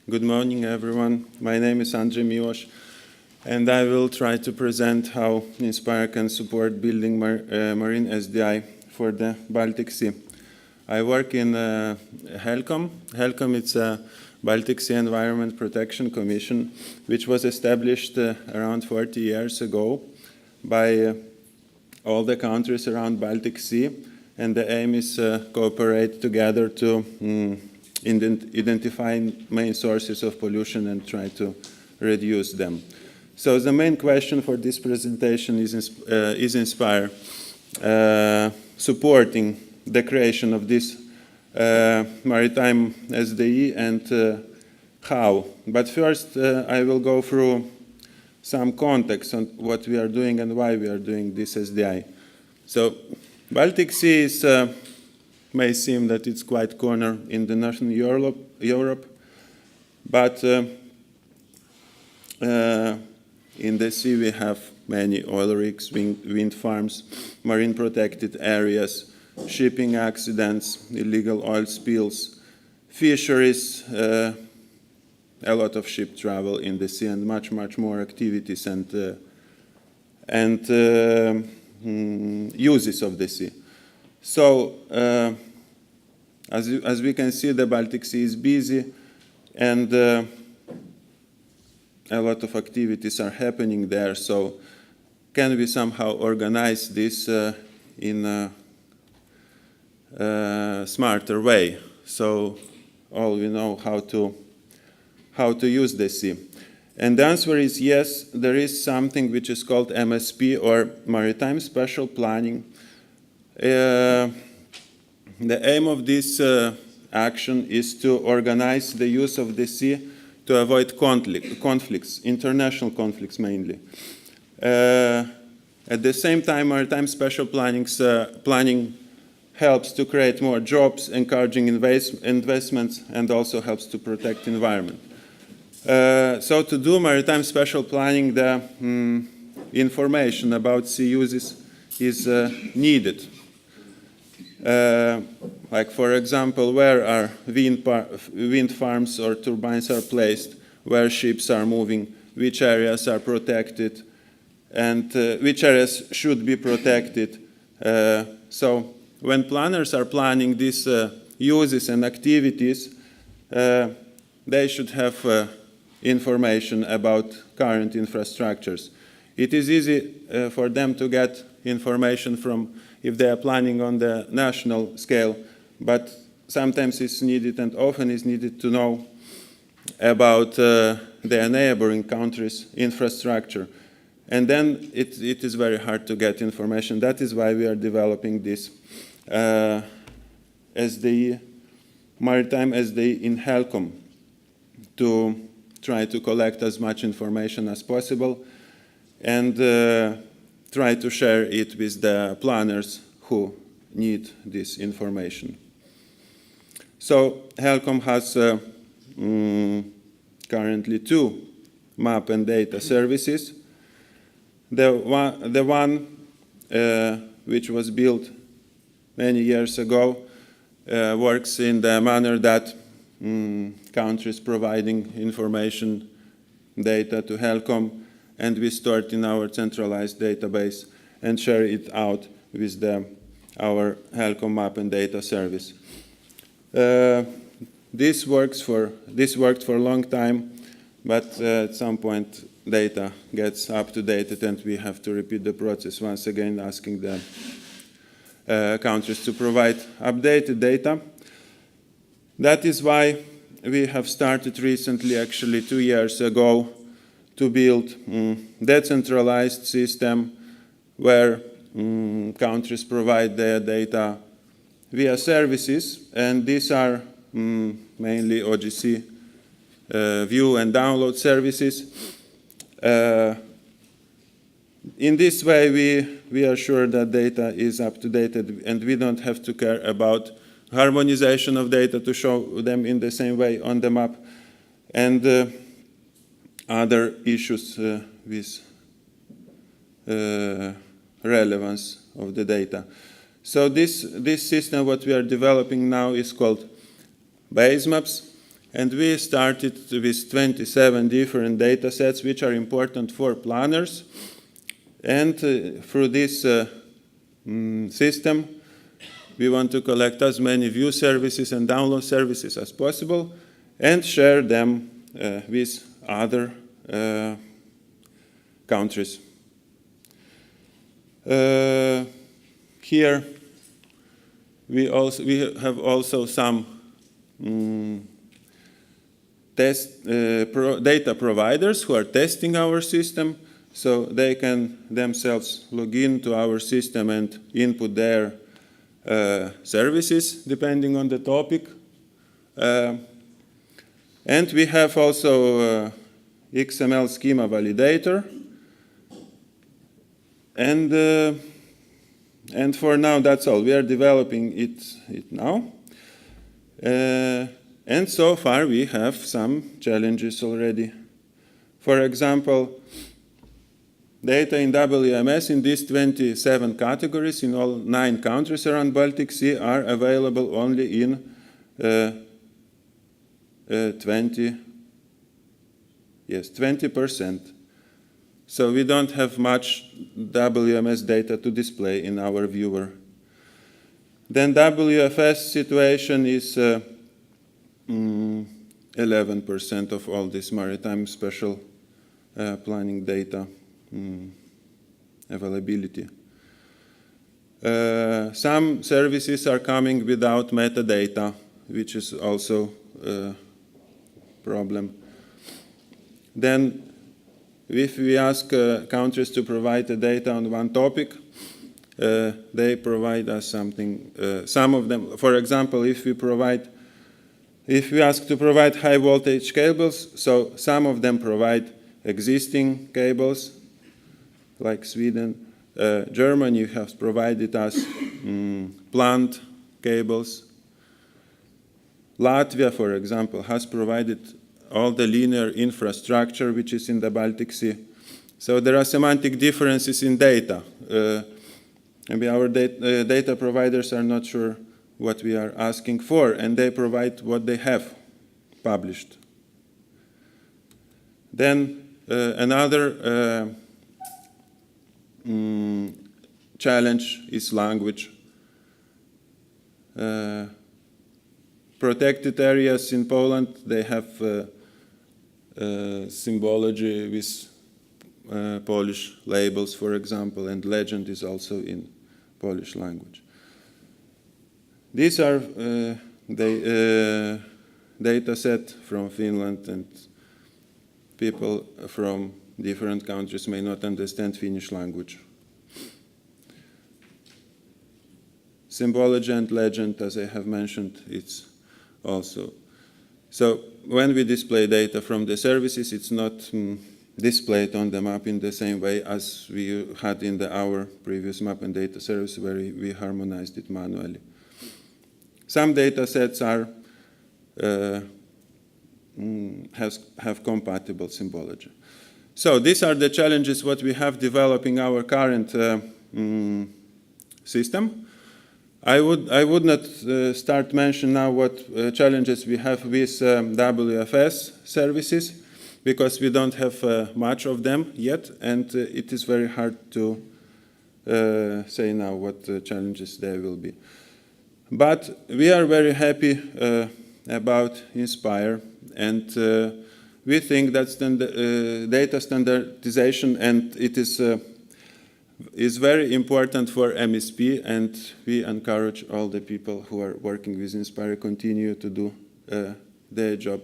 Good morning, everyone. My name is Andrzej Miłosz, and I will try to present how INSPIRE can support building Marine SDI for the Baltic Sea. I work in HELCOM. HELCOM is a Baltic Sea Environment Protection Commission, which was established around 40 years ago by all the countries around Baltic Sea, and the aim is cooperate together to identify main sources of pollution and try to reduce them. So the main question for this presentation is INSPIRE supporting the creation of this Maritime SDI and how. But first I will go through some context on what we are doing and why we are doing this SDI. So Baltic Sea is may seem that it's quite corner in the northern Europe, but in the sea we have many oil rigs, wind farms, marine protected areas, shipping accidents, illegal oil spills, fisheries, a lot of ship travel in the sea, and much more activities and uses of the sea. So, as we can see, the Baltic Sea is busy, and a lot of activities are happening there. So, can we somehow organize this in a smarter way? So, all we know how to use the sea. And the answer is yes. There is something which is called MSP, or Maritime Spatial Planning. The aim of this action is to organize the use of the sea to avoid conflicts, international conflicts mainly. At the same time, Maritime Spatial Planning helps to create more jobs, encouraging investments, and also helps to protect the environment. So to do Maritime Spatial Planning, the information about sea uses is needed. Like, for example, where are wind farms or turbines are placed, where ships are moving, which areas are protected, and which areas should be protected. So when planners are planning these uses and activities, they should have information about current infrastructures. It is easy for them to get information from if they are planning on the national scale, but sometimes it's needed and often is needed to know about their neighboring countries' infrastructure. And then it is very hard to get information. That is why we are developing this SDI, Maritime SDI in HELCOM, to try to collect as much information as possible and try to share it with the planners who need this information. So HELCOM has currently 2 map and data services. The one which was built many years ago works in the manner that countries providing information data to HELCOM, and we store it in our centralized database and share it out with our HELCOM map and data service. This worked for a long time, but at some point data gets up-to-date and we have to repeat the process once again, asking the countries to provide updated data. That is why we have started recently, actually 2 years ago, to build a decentralized system where countries provide their data via services, and these are mainly OGC view and download services. In this way, we are sure that data is up to date, and we don't have to care about harmonization of data to show them in the same way on the map, and other issues with relevance of the data. So this system, what we are developing now, is called base maps, And we started with 27 different data sets which are important for planners. And through this system, we want to collect as many view services and download services as possible and share them with other countries. Here, we have also some data providers who are testing our system, so they can themselves log into our system and input their services depending on the topic. And we have also XML schema validator. And for now, that's all. We are developing it now. And so far, we have some challenges already. For example, data in WMS in these 27 categories in all 9 countries around Baltic Sea are available only in 20%. So we don't have much WMS data to display in our viewer. Then WFS situation is 11% of all this maritime spatial planning data availability. Some services are coming without metadata, which is also a problem. Then, if we ask countries to provide the data on one topic, they provide us something. Some of them, for example, if we ask to provide high voltage cables, so some of them provide existing cables, like Sweden. Germany has provided us plant cables. Latvia, for example, has provided all the linear infrastructure which is in the Baltic Sea. So there are semantic differences in data. Maybe our data providers are not sure what we are asking for, and they provide what they have published. Then another challenge is language. Protected areas in Poland, they have symbology with Polish labels, for example, and legend is also in Polish language. These are data set from Finland, and people from different countries may not understand Finnish language. Symbology and legend, as I have mentioned, it's also. So when we display data from the services, it's not displayed on the map in the same way as we had in our previous map and data service, where we harmonized it manually. Some data sets are have compatible symbology. So these are the challenges what we have developing our current system. I would not start mention now what challenges we have with WFS services, because we don't have much of them yet, and it is very hard to say now what challenges there will be. But we are very happy about Inspire, and we think that data standardization, and it is very important for MSP, and we encourage all the people who are working with Inspire continue to do their job.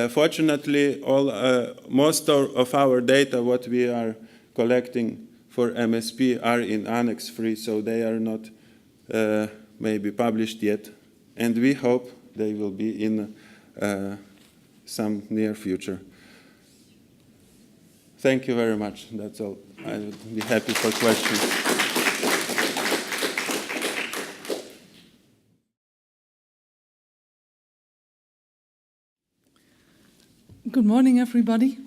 Fortunately, most of our data, what we are collecting for MSP, are in Annex 3, so they are not maybe published yet, and we hope they will be in some near future. Thank you very much. That's all. I would be happy for questions. Good morning, everybody.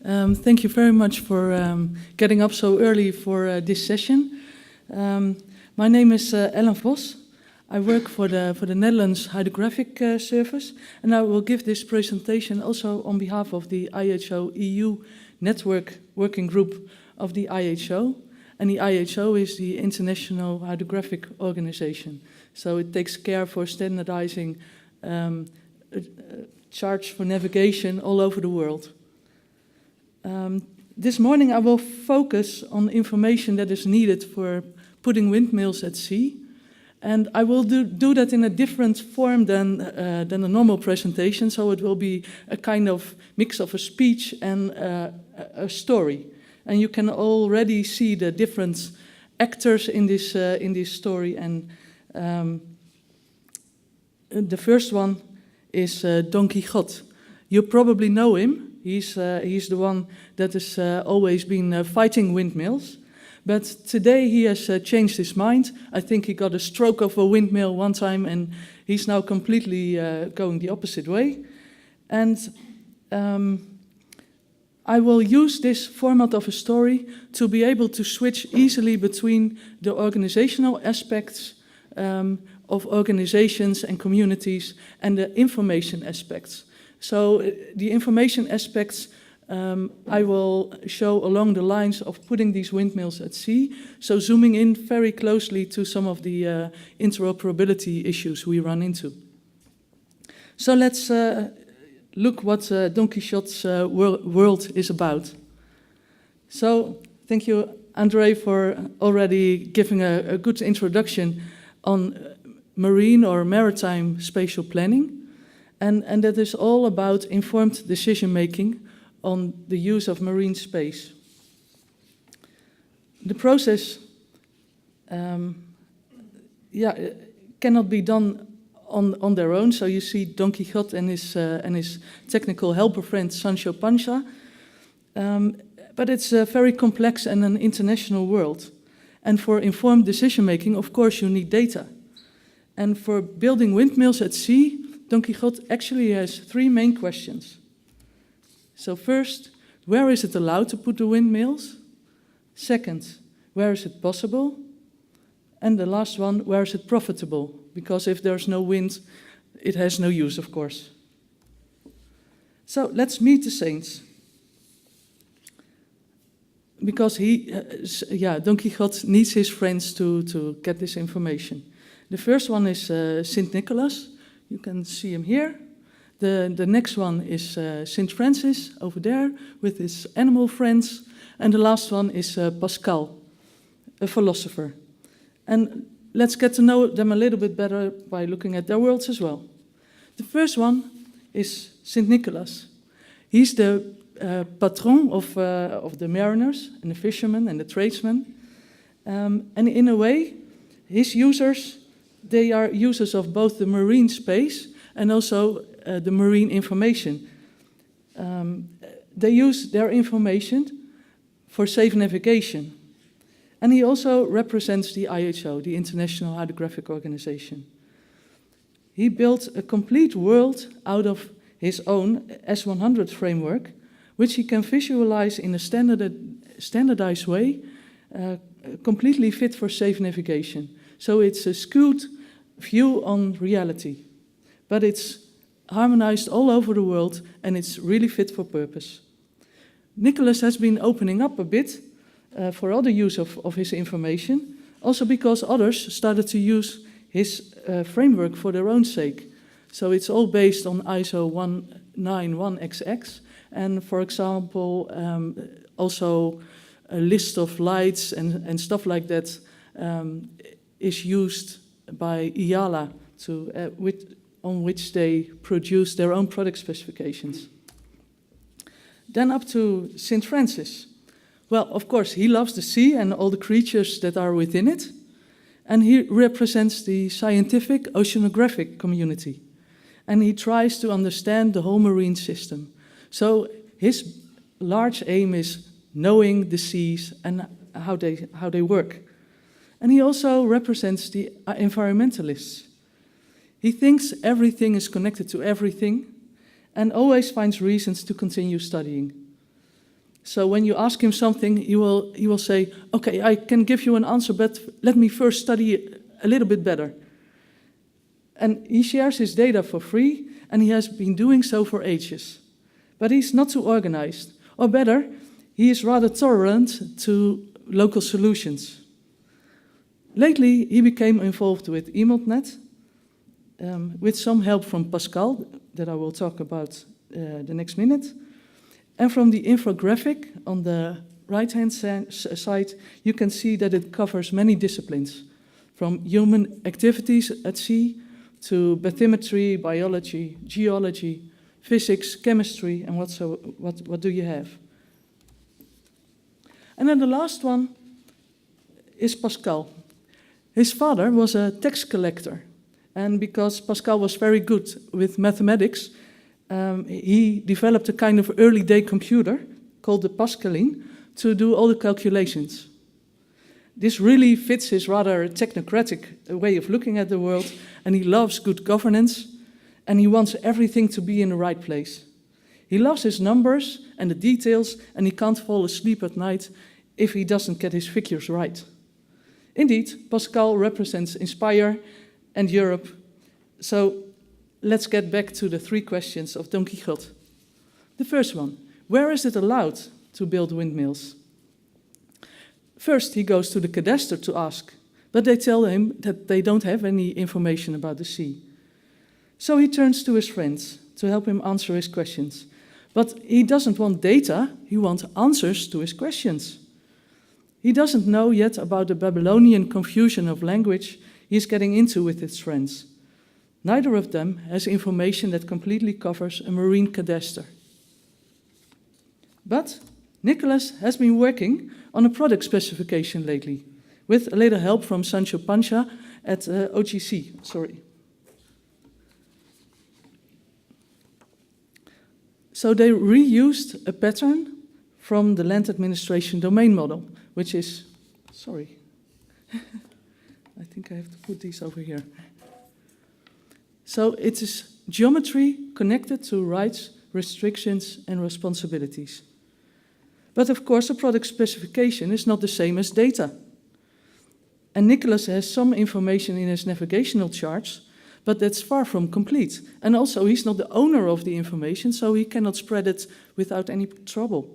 Thank you very much for getting up so early for this session. My name is Ellen Vos. I work for the Netherlands Hydrographic Service, and I will give this presentation also on behalf of the IHO EU Network Working Group of the IHO. And the IHO is the International Hydrographic Organization. So it takes care for standardizing charts for navigation all over the world. This morning I will focus on information that is needed for putting windmills at sea. And I will do that in a different form than a normal presentation, so it will be a kind of mix of a speech and a story. And you can already see the different actors in this story. And the first one is Don Quixote. You probably know him. He's the one that has always been fighting windmills. But today he has changed his mind. I think he got a stroke of a windmill one time, and he's now completely going the opposite way. And I will use this format of a story to be able to switch easily between the organizational aspects of organizations and communities and the information aspects. So the information aspects I will show along the lines of putting these windmills at sea, so zooming in very closely to some of the interoperability issues we run into. So let's look what Don Quixote's world is about. So thank you, André, for already giving a good introduction on marine or maritime spatial planning, and that is all about informed decision-making on the use of marine space. The process cannot be done on their own. So you see Don Quixote and his technical helper friend Sancho Panza. But it's very complex and an international world. And for informed decision-making, of course, you need data. And for building windmills at sea, Don Quixote actually has three main questions. So first, where is it allowed to put the windmills? Second, where is it possible? And the last one, where is it profitable? Because if there's no wind, it has no use, of course. So let's meet the saints. Because Don Quixote needs his friends to get this information. The first one is St. Nicholas. You can see him here. The next one is St. Francis over there with his animal friends. And the last one is Pascal, a philosopher. And let's get to know them a little bit better by looking at their worlds as well. The first one is St. Nicholas. He's the patron of the mariners and the fishermen and the tradesmen. And in a way, his users, they are users of both the marine space and also the marine information. They use their information for safe navigation. And he also represents the IHO, the International Hydrographic Organization. He built a complete world out of his own S100 framework, which he can visualize in a standardized way, completely fit for safe navigation. So it's a skewed view on reality, but it's harmonized all over the world and it's really fit for purpose. Nicholas has been opening up a bit for other use of his information, also because others started to use his framework for their own sake. So it's all based on ISO 191XX, and for example, also a list of lights and stuff like that is used by IALA on which they produce their own product specifications. Then up to St. Francis. Well, of course, he loves the sea and all the creatures that are within it, and he represents the scientific oceanographic community, and he tries to understand the whole marine system. So his large aim is knowing the seas and how they work. And he also represents the environmentalists. He thinks everything is connected to everything and always finds reasons to continue studying. So when you ask him something, he will say, okay, I can give you an answer, but let me first study it a little bit better. And he shares his data for free, and he has been doing so for ages. But he's not too organized. Or better, he is rather tolerant to local solutions. Lately, he became involved with EMODnet, with some help from Pascal, that I will talk about the next minute. And from the infographic on the right-hand side, you can see that it covers many disciplines, from human activities at sea to bathymetry, biology, geology, physics, chemistry, and what do you have? And then the last one is Pascal. His father was a tax collector, and because Pascal was very good with mathematics, he developed a kind of early-day computer called the Pascaline to do all the calculations. This really fits his rather technocratic way of looking at the world, and he loves good governance, and he wants everything to be in the right place. He loves his numbers and the details, and he can't fall asleep at night if he doesn't get his figures right. Indeed, Pascal represents Inspire and Europe. So let's get back to the 3 questions of Don Quixote. The first one, where is it allowed to build windmills? First, he goes to the cadastre to ask, but they tell him that they don't have any information about the sea. So he turns to his friends to help him answer his questions. But he doesn't want data, he wants answers to his questions. He doesn't know yet about the Babylonian confusion of language he's getting into with his friends. Neither of them has information that completely covers a marine cadastre. But Nicholas has been working on a product specification lately, with a little help from Sancho Pancha at OGC. So they reused a pattern from the land administration domain model, which is, I think I have to put these over here. So it is geometry connected to rights, restrictions, and responsibilities. But of course, a product specification is not the same as data. And Nicholas has some information in his navigational charts, but that's far from complete. And also, he's not the owner of the information, so he cannot spread it without any trouble.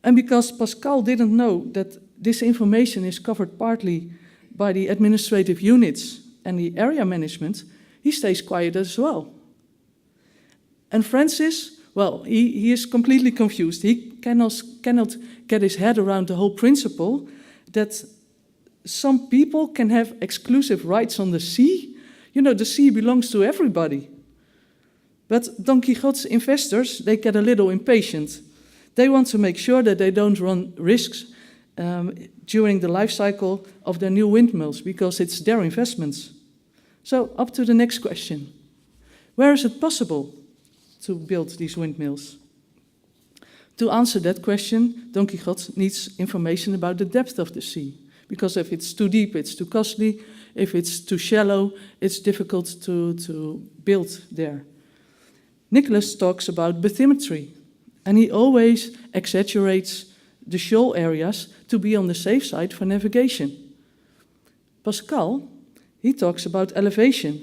And because Pascal didn't know that this information is covered partly by the administrative units and the area management, he stays quiet as well. And Francis, well, he is completely confused. He cannot get his head around the whole principle that some people can have exclusive rights on the sea. You know, the sea belongs to everybody. But Don Quixote's investors, they get a little impatient. They want to make sure that they don't run risks during the life cycle of their new windmills, because it's their investments. So up to the next question. Where is it possible to build these windmills? To answer that question, Don Quixote needs information about the depth of the sea, because if it's too deep, it's too costly. If it's too shallow, it's difficult to build there. Nicholas talks about bathymetry, and he always exaggerates the shoal areas to be on the safe side for navigation. Pascal, he talks about elevation,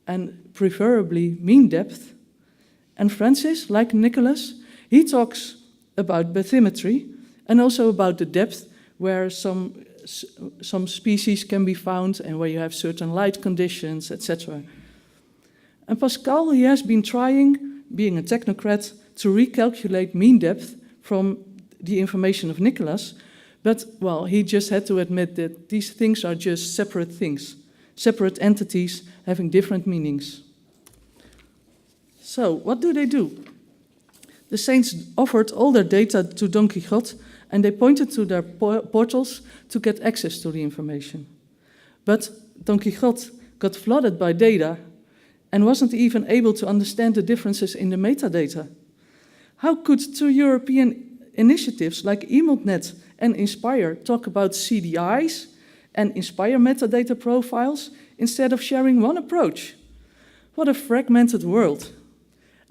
and preferably mean depth. And Francis, like Nicholas, he talks about bathymetry and also about the depth where some species can be found and where you have certain light conditions, etc. And Pascal, he has been trying, being a technocrat, to recalculate mean depth from the information of Nicholas, but, well, he just had to admit that these things are just separate things, separate entities having different meanings. So, what do? The saints offered all their data to Don Quixote, and they pointed to their portals to get access to the information. But Don Quixote got flooded by data and wasn't even able to understand the differences in the metadata. How could 2 European initiatives like EMODnet and Inspire talk about CDIs and Inspire metadata profiles instead of sharing one approach? What a fragmented world.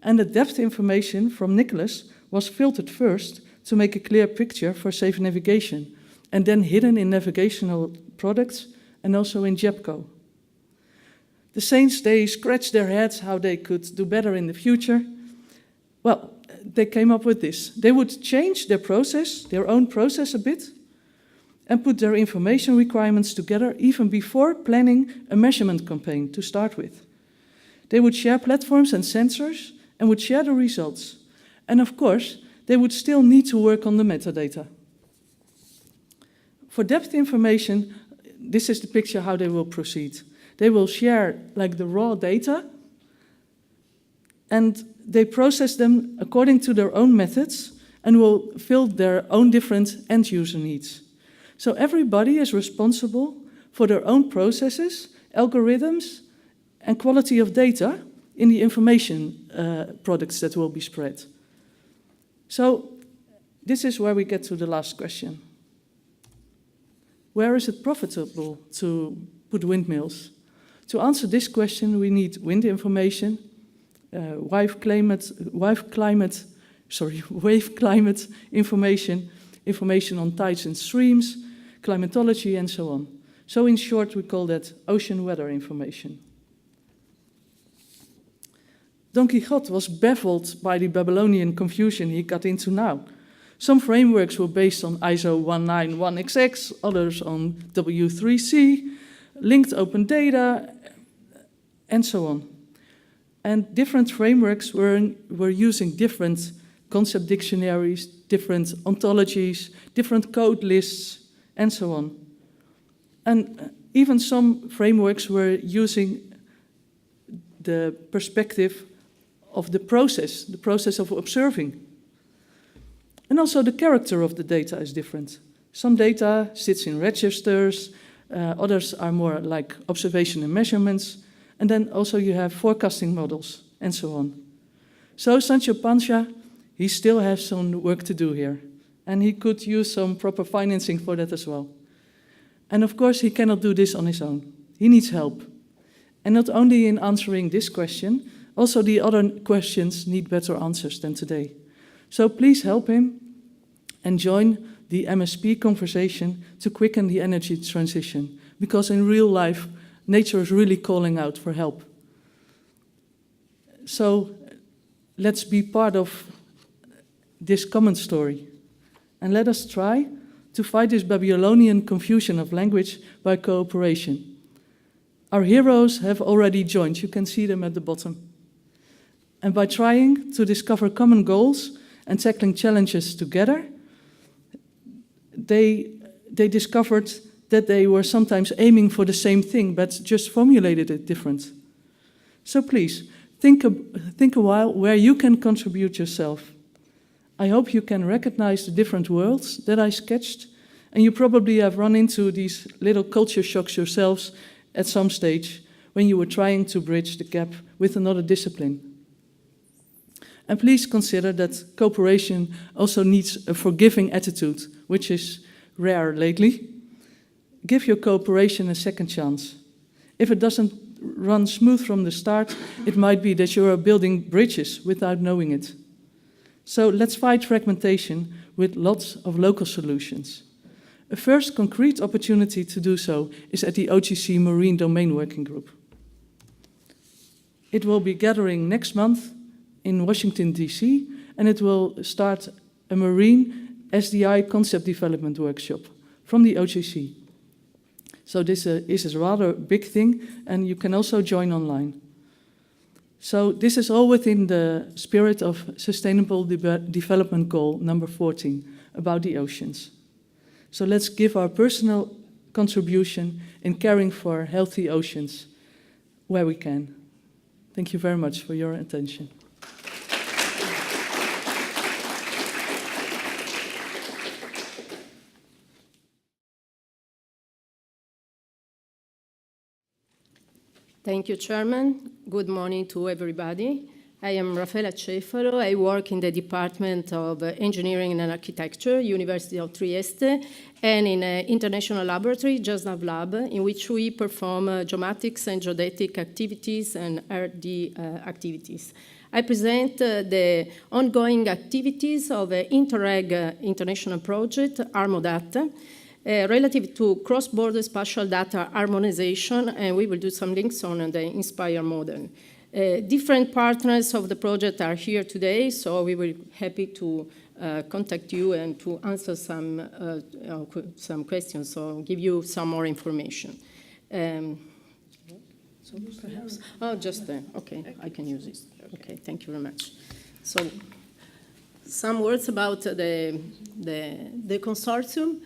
And the depth information from Nicholas was filtered first to make a clear picture for safe navigation, and then hidden in navigational products and also in JEPCO. The saints, they scratched their heads how they could do better in the future. Well, they came up with this. They would change their process, their own process a bit, and put their information requirements together even before planning a measurement campaign to start with. They would share platforms and sensors and would share the results. And of course, they would still need to work on the metadata. For depth information, this is the picture how they will proceed. They will share like the raw data, and they process them according to their own methods and will fill their own different end-user needs. So everybody is responsible for their own processes, algorithms, and quality of data in the information products that will be spread. So this is where we get to the last question. Where is it profitable to put windmills? To answer this question, we need wind information, wave climate information, information on tides and streams, climatology, and so on. So in short, we call that ocean weather information. Don Quixote was baffled by the Babylonian confusion he got into now. Some frameworks were based on ISO 191XX, others on W3C, linked open data, and so on. And different frameworks were using different concept dictionaries, different ontologies, different code lists, and so on. And even some frameworks were using the perspective of the process of observing. And also the character of the data is different. Some data sits in registers, others are more like observation and measurements, and then also you have forecasting models, and so on. So Sancho Panza, he still has some work to do here, and he could use some proper financing for that as well. And of course, he cannot do this on his own. He needs help. And not only in answering this question, also the other questions need better answers than today. So please help him and join the MSP conversation to quicken the energy transition, because in real life, nature is really calling out for help. So let's be part of this common story, and let us try to fight this Babylonian confusion of language by cooperation. Our heroes have already joined, you can see them at the bottom. And by trying to discover common goals and tackling challenges together, they discovered that they were sometimes aiming for the same thing, but just formulated it different. So please, think a while where you can contribute yourself. I hope you can recognize the different worlds that I sketched, and you probably have run into these little culture shocks yourselves at some stage when you were trying to bridge the gap with another discipline. And please consider that cooperation also needs a forgiving attitude, which is rare lately. Give your cooperation a second chance. If it doesn't run smooth from the start, it might be that you are building bridges without knowing it. So let's fight fragmentation with lots of local solutions. A first concrete opportunity to do so is at the OGC Marine Domain Working Group. It will be gathering next month in Washington, D.C., and it will start a Marine SDI concept development workshop from the OGC. So this is a rather big thing, and you can also join online. So this is all within the spirit of Sustainable Development Goal number 14, about the oceans. So let's give our personal contribution in caring for healthy oceans where we can. Thank you very much for your attention. Thank you, Chairman. Good morning to everybody. I am Raffaella Cefalo. I work in the Department of Engineering and Architecture, University of Trieste, and in an international laboratory, GeoSNAV Lab, in which we perform geomatics and geodetic activities and RD activities. I present the ongoing activities of the Interreg international project, HARMO-DATA, relative to cross-border spatial data harmonization, and we will do some links on the INSPIRE model. Different partners of the project are here today, so we will be happy to contact you and to answer some questions or give you some more information. So perhaps, oh, just there. Okay, I can use this. Okay, thank you very much. So, some words about the consortium.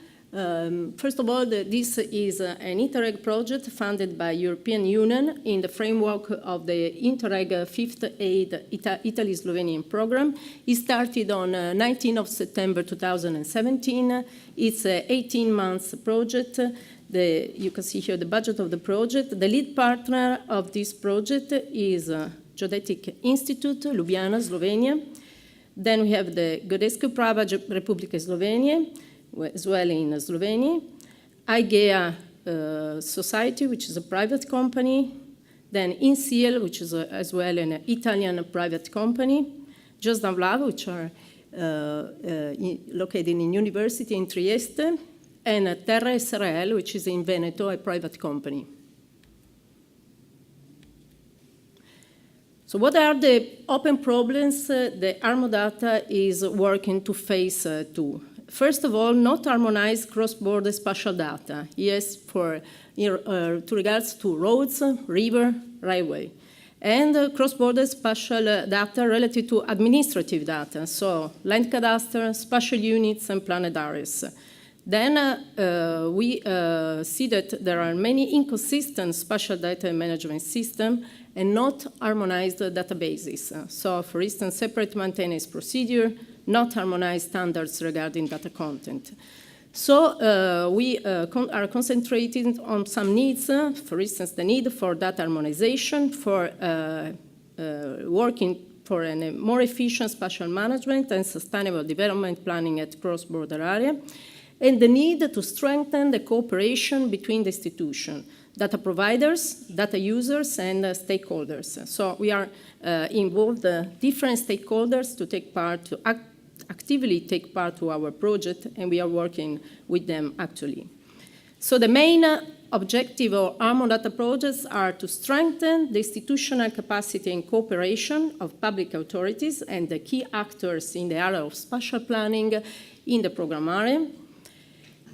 First of all, this is an Interreg project funded by European Union in the framework of the Interreg Fifth Aid Italy-Slovenian program. It started on 19th of September 2017. It's an 18-month project. You can see here the budget of the project. The lead partner of this project is Geodetic Institute, Ljubljana, Slovenia. Then we have the Geodetska Prava Republike Slovenije, as well in Slovenia. IGEA Society, which is a private company. Then INSIEL, which is as well an Italian private company. Geospace, which are located in University in Trieste. And Terra SRL, which is in Veneto, a private company. So what are the open problems the HARMO-DATA is working to face to? First of all, not harmonized cross-border spatial data. Yes, to regards to roads, river, railway. And cross-border spatial data related to administrative data, so land cadastre, spatial units, and planned areas. Then we see that there are many inconsistent spatial data management systems and not harmonized databases. So, for instance, separate maintenance procedure, not harmonized standards regarding data content. So we are concentrating on some needs, for instance, the need for data harmonization, for working for a more efficient spatial management and sustainable development planning at cross-border area, and the need to strengthen the cooperation between the institutions, data providers, data users, and stakeholders. So we are involved different stakeholders to take part, to actively take part to our project, and we are working with them actually. So the main objective of HARMO-DATA projects are to strengthen the institutional capacity and cooperation of public authorities and the key actors in the area of spatial planning in the program area,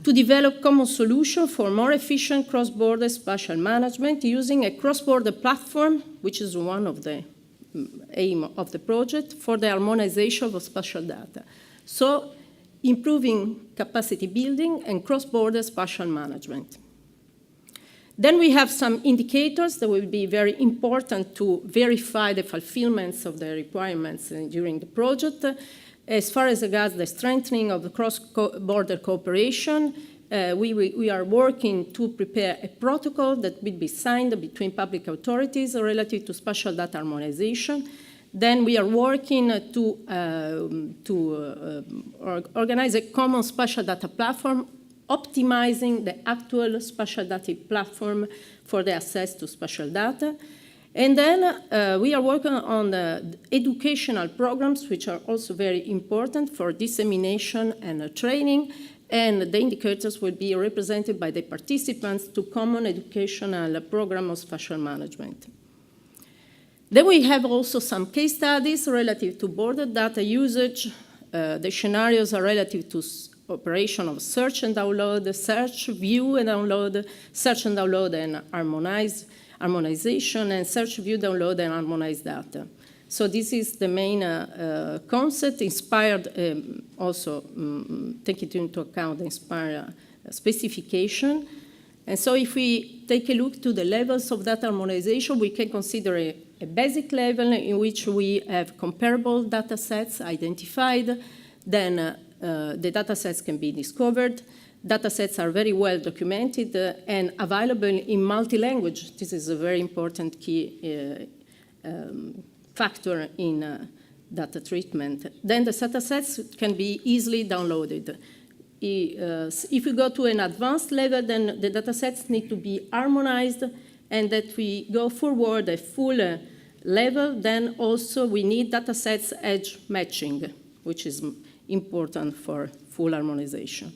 to develop common solutions for more efficient cross-border spatial management using a cross-border platform, which is one of the aim of the project, for the harmonization of spatial data. So, improving capacity building and cross-border spatial management. Then we have some indicators that will be very important to verify the fulfillments of the requirements during the project. As far as regards the strengthening of the cross-border cooperation, we are working to prepare a protocol that will be signed between public authorities relative to spatial data harmonization. Then we are working to organize a common spatial data platform, optimizing the actual spatial data platform for the access to spatial data. And then we are working on the educational programs, which are also very important for dissemination and training, and the indicators will be represented by the participants to common educational program of spatial management. Then we have also some case studies relative to border data usage. The scenarios are relative to operation of search and download, search, view and download, search and download and harmonization, and search, view, download, and harmonized data. So this is the main concept, inspired also taking into account the INSPIRE specification. And so if we take a look to the levels of data harmonization, we can consider a basic level in which we have comparable data sets identified, then the data sets can be discovered. Data sets are very well documented and available in multi-language. This is a very important key factor in data treatment. Then the data sets can be easily downloaded. If we go to an advanced level, then the data sets need to be harmonized, and that we go forward a full level, then also we need data sets edge matching, which is important for full harmonization.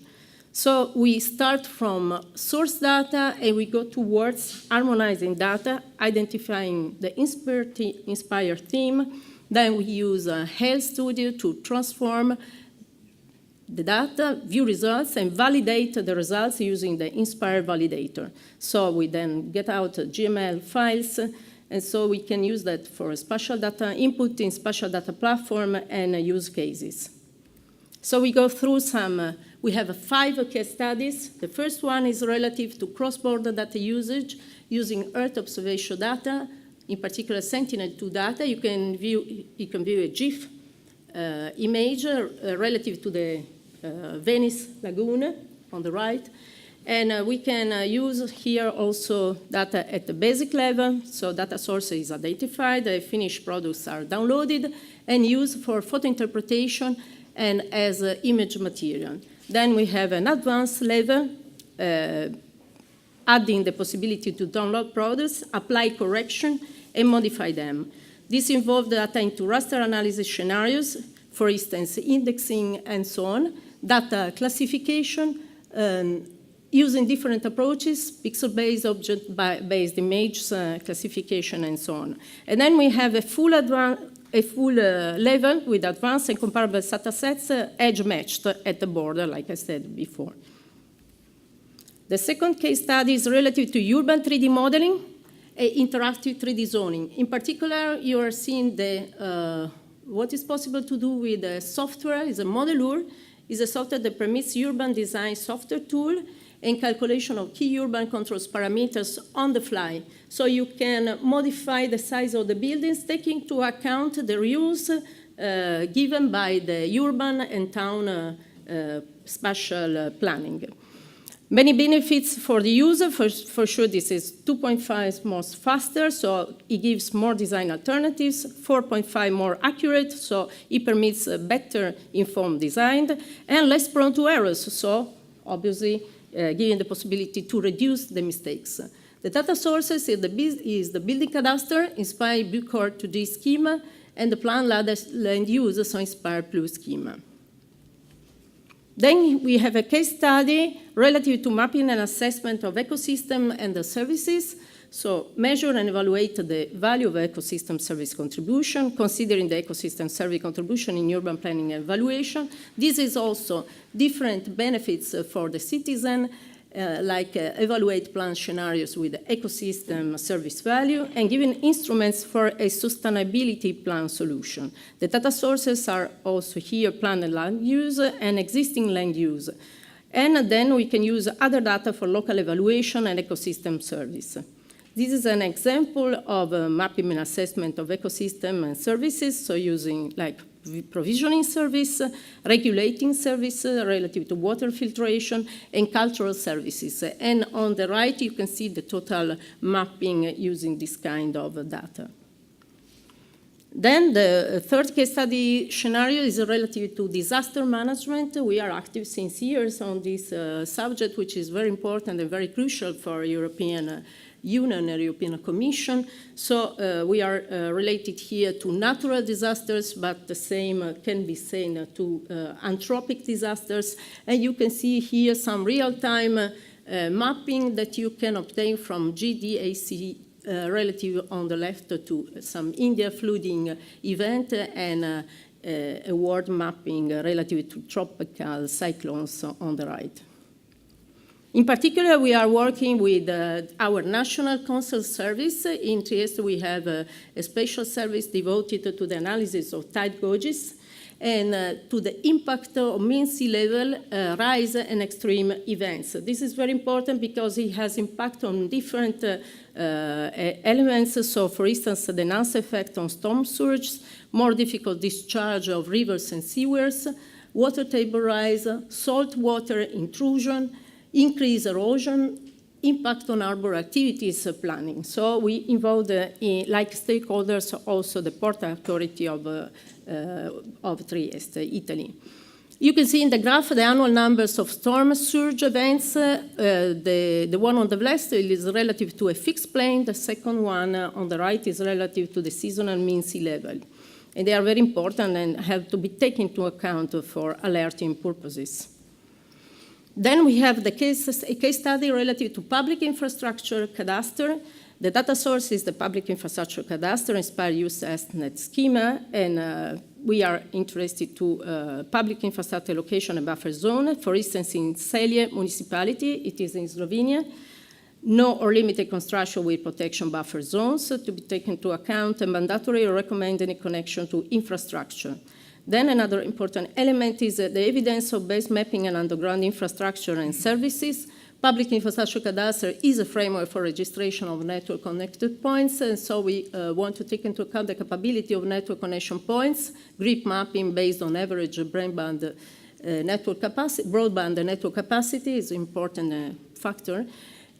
So we start from source data and we go towards harmonizing data, identifying the inspired theme. Then we use Health Studio to transform the data, view results, and validate the results using the Inspire validator. So we then get out GML files, and so we can use that for spatial data input in spatial data platform and use cases. So we go through some, we have 5 case studies. The first one is relative to cross-border data usage using Earth observation data, in particular Sentinel-2 data. You can view a GIF image relative to the Venice Lagoon on the right. And we can use here also data at the basic level. So data source is identified, the finished products are downloaded and used for photo interpretation and as image material. Then we have an advanced level, adding the possibility to download products, apply correction, and modify them. This involves data into raster analysis scenarios, for instance, indexing and so on, data classification, using different approaches, pixel-based, object-based image classification, and so on. And then we have a full level with advanced and comparable datasets edge-matched at the border, like I said before. The second case study is relative to urban 3D modeling and interactive 3D zoning. In particular, you are seeing what is possible to do with the software is a Modelur, is a software that permits urban design software tool and calculation of key urban controls parameters on the fly. So you can modify the size of the buildings, taking into account the rules given by the urban and town spatial planning. Many benefits for the user. For sure, this is 2.5 most faster, so it gives more design alternatives, 4.5 more accurate, so it permits better informed design, and less prone to errors, so obviously giving the possibility to reduce the mistakes. The data sources is the building cadastre, Inspire Bucor 2D schema, and the plan land use, so Inspire Plus schema. Then we have a case study relative to mapping and assessment of ecosystem and the services. So measure and evaluate the value of ecosystem service contribution, considering the ecosystem service contribution in urban planning and evaluation. This is also different benefits for the citizen, like evaluate plan scenarios with ecosystem service value and giving instruments for a sustainability plan solution. The data sources are also here planned land use and existing land use. And then we can use other data for local evaluation and ecosystem service. This is an example of a mapping and assessment of ecosystem and services, so using like provisioning service, regulating service relative to water filtration, and cultural services. And on the right, you can see the total mapping using this kind of data. Then the third case study scenario is relative to disaster management. We are active since years on this subject, which is very important and very crucial for European Union and European Commission. So we are related here to natural disasters, but the same can be said to anthropic disasters. And you can see here some real-time mapping that you can obtain from GDAC relative on the left to some India flooding event and a world mapping relative to tropical cyclones on the right. In particular, we are working with our National Council Service. In Trieste, we have a special service devoted to the analysis of tide gauges and to the impact of mean sea level rise and extreme events. This is very important because it has impact on different elements. So, for instance, the enhanced effect on storm surge, more difficult discharge of rivers and sewers, water table rise, salt water intrusion, increase erosion, impact on harbor activities planning. So we involved, like stakeholders, also the Port Authority of Trieste, Italy. You can see in the graph the annual numbers of storm surge events. The one on the left is relative to a fixed plane. The second one on the right is relative to the seasonal mean sea level. And they are very important and have to be taken into account for alerting purposes. Then we have a case study relative to public infrastructure cadastre. The data source is the public infrastructure cadastre inspired use ESTnet schema, and we are interested to public infrastructure location and buffer zone. For instance, in Celje municipality, it is in Slovenia. No or limited construction with protection buffer zones to be taken into account, and mandatory or recommended connection to infrastructure. Then another important element is the evidence of base mapping and underground infrastructure and services. Public infrastructure cadastre is a framework for registration of network connected points, and so we want to take into account the capability of network connection points, grid mapping based on average broadband network capacity is an important factor,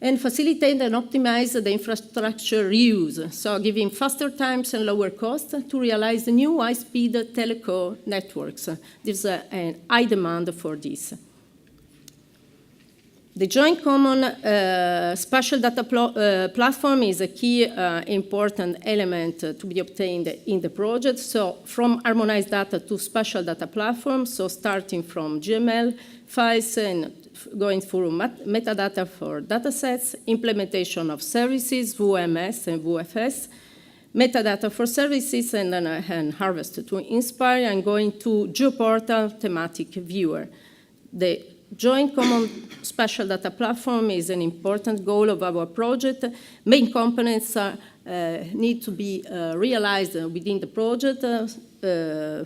and facilitate and optimize the infrastructure reuse, so giving faster times and lower costs to realize the new high-speed telco networks. There's a high demand for this. The joint common spatial data platform is a key important element to be obtained in the project. So from harmonized data to spatial data platform, so starting from GML files and going through metadata for datasets, implementation of services, VMS and VFS, metadata for services, and then harvest to inspire, and going to geoportal thematic viewer. The joint common spatial data platform is an important goal of our project. Main components need to be realized within the project.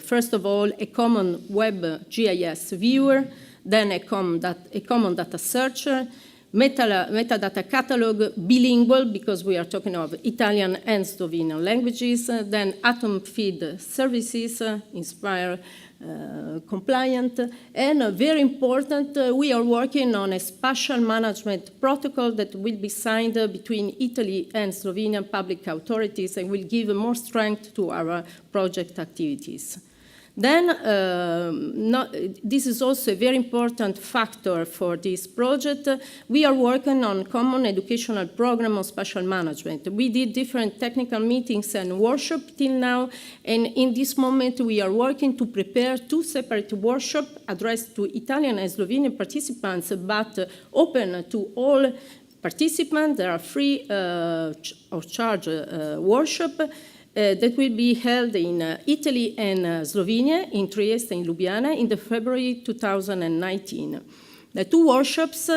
First of all, a common web GIS viewer, then a common data searcher, metadata catalog, bilingual, because we are talking of Italian and Slovenian languages, then atom feed services, Inspire compliant, and very important, we are working on a spatial management protocol that will be signed between Italy and Slovenian public authorities and will give more strength to our project activities. Then, this is also a very important factor for this project. We are working on common educational program on spatial management. We did different technical meetings and workshops till now, and in this moment we are working to prepare 2 separate workshops addressed to Italian and Slovenian participants, but open to all participants. There are free of charge workshops. That will be held in Italy and Slovenia, in Trieste and Ljubljana, in the February 2019. The 2 workshops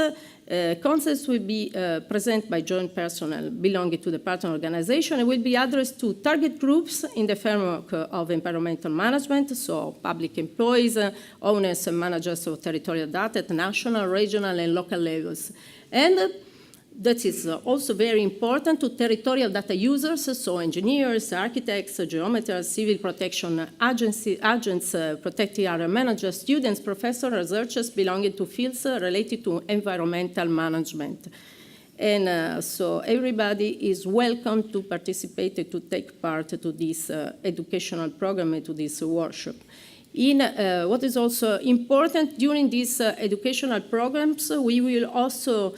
concepts will be presented by joint personnel belonging to the partner organization and will be addressed to target groups in the framework of environmental management, so public employees, owners and managers of territorial data at national, regional and local levels. And that is also very important to territorial data users, so engineers, architects, geometers, civil protection agents, protected area managers, students, professors, researchers belonging to fields related to environmental management. And so everybody is welcome to participate, to take part to this educational program and to this workshop. What is also important, during these educational programs, we will also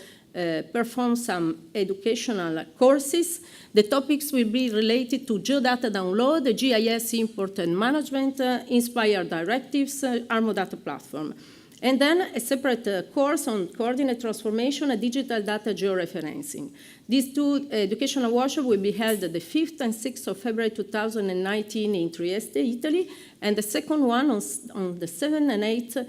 perform some educational courses. The topics will be related to geodata download, GIS import and management, Inspire directives, HARMO-DATA platform. And then a separate course on coordinate transformation and digital data georeferencing. These 2 educational workshops will be held the 5th and 6th of February 2019 in Trieste, Italy, and the second one on the 7th and 8th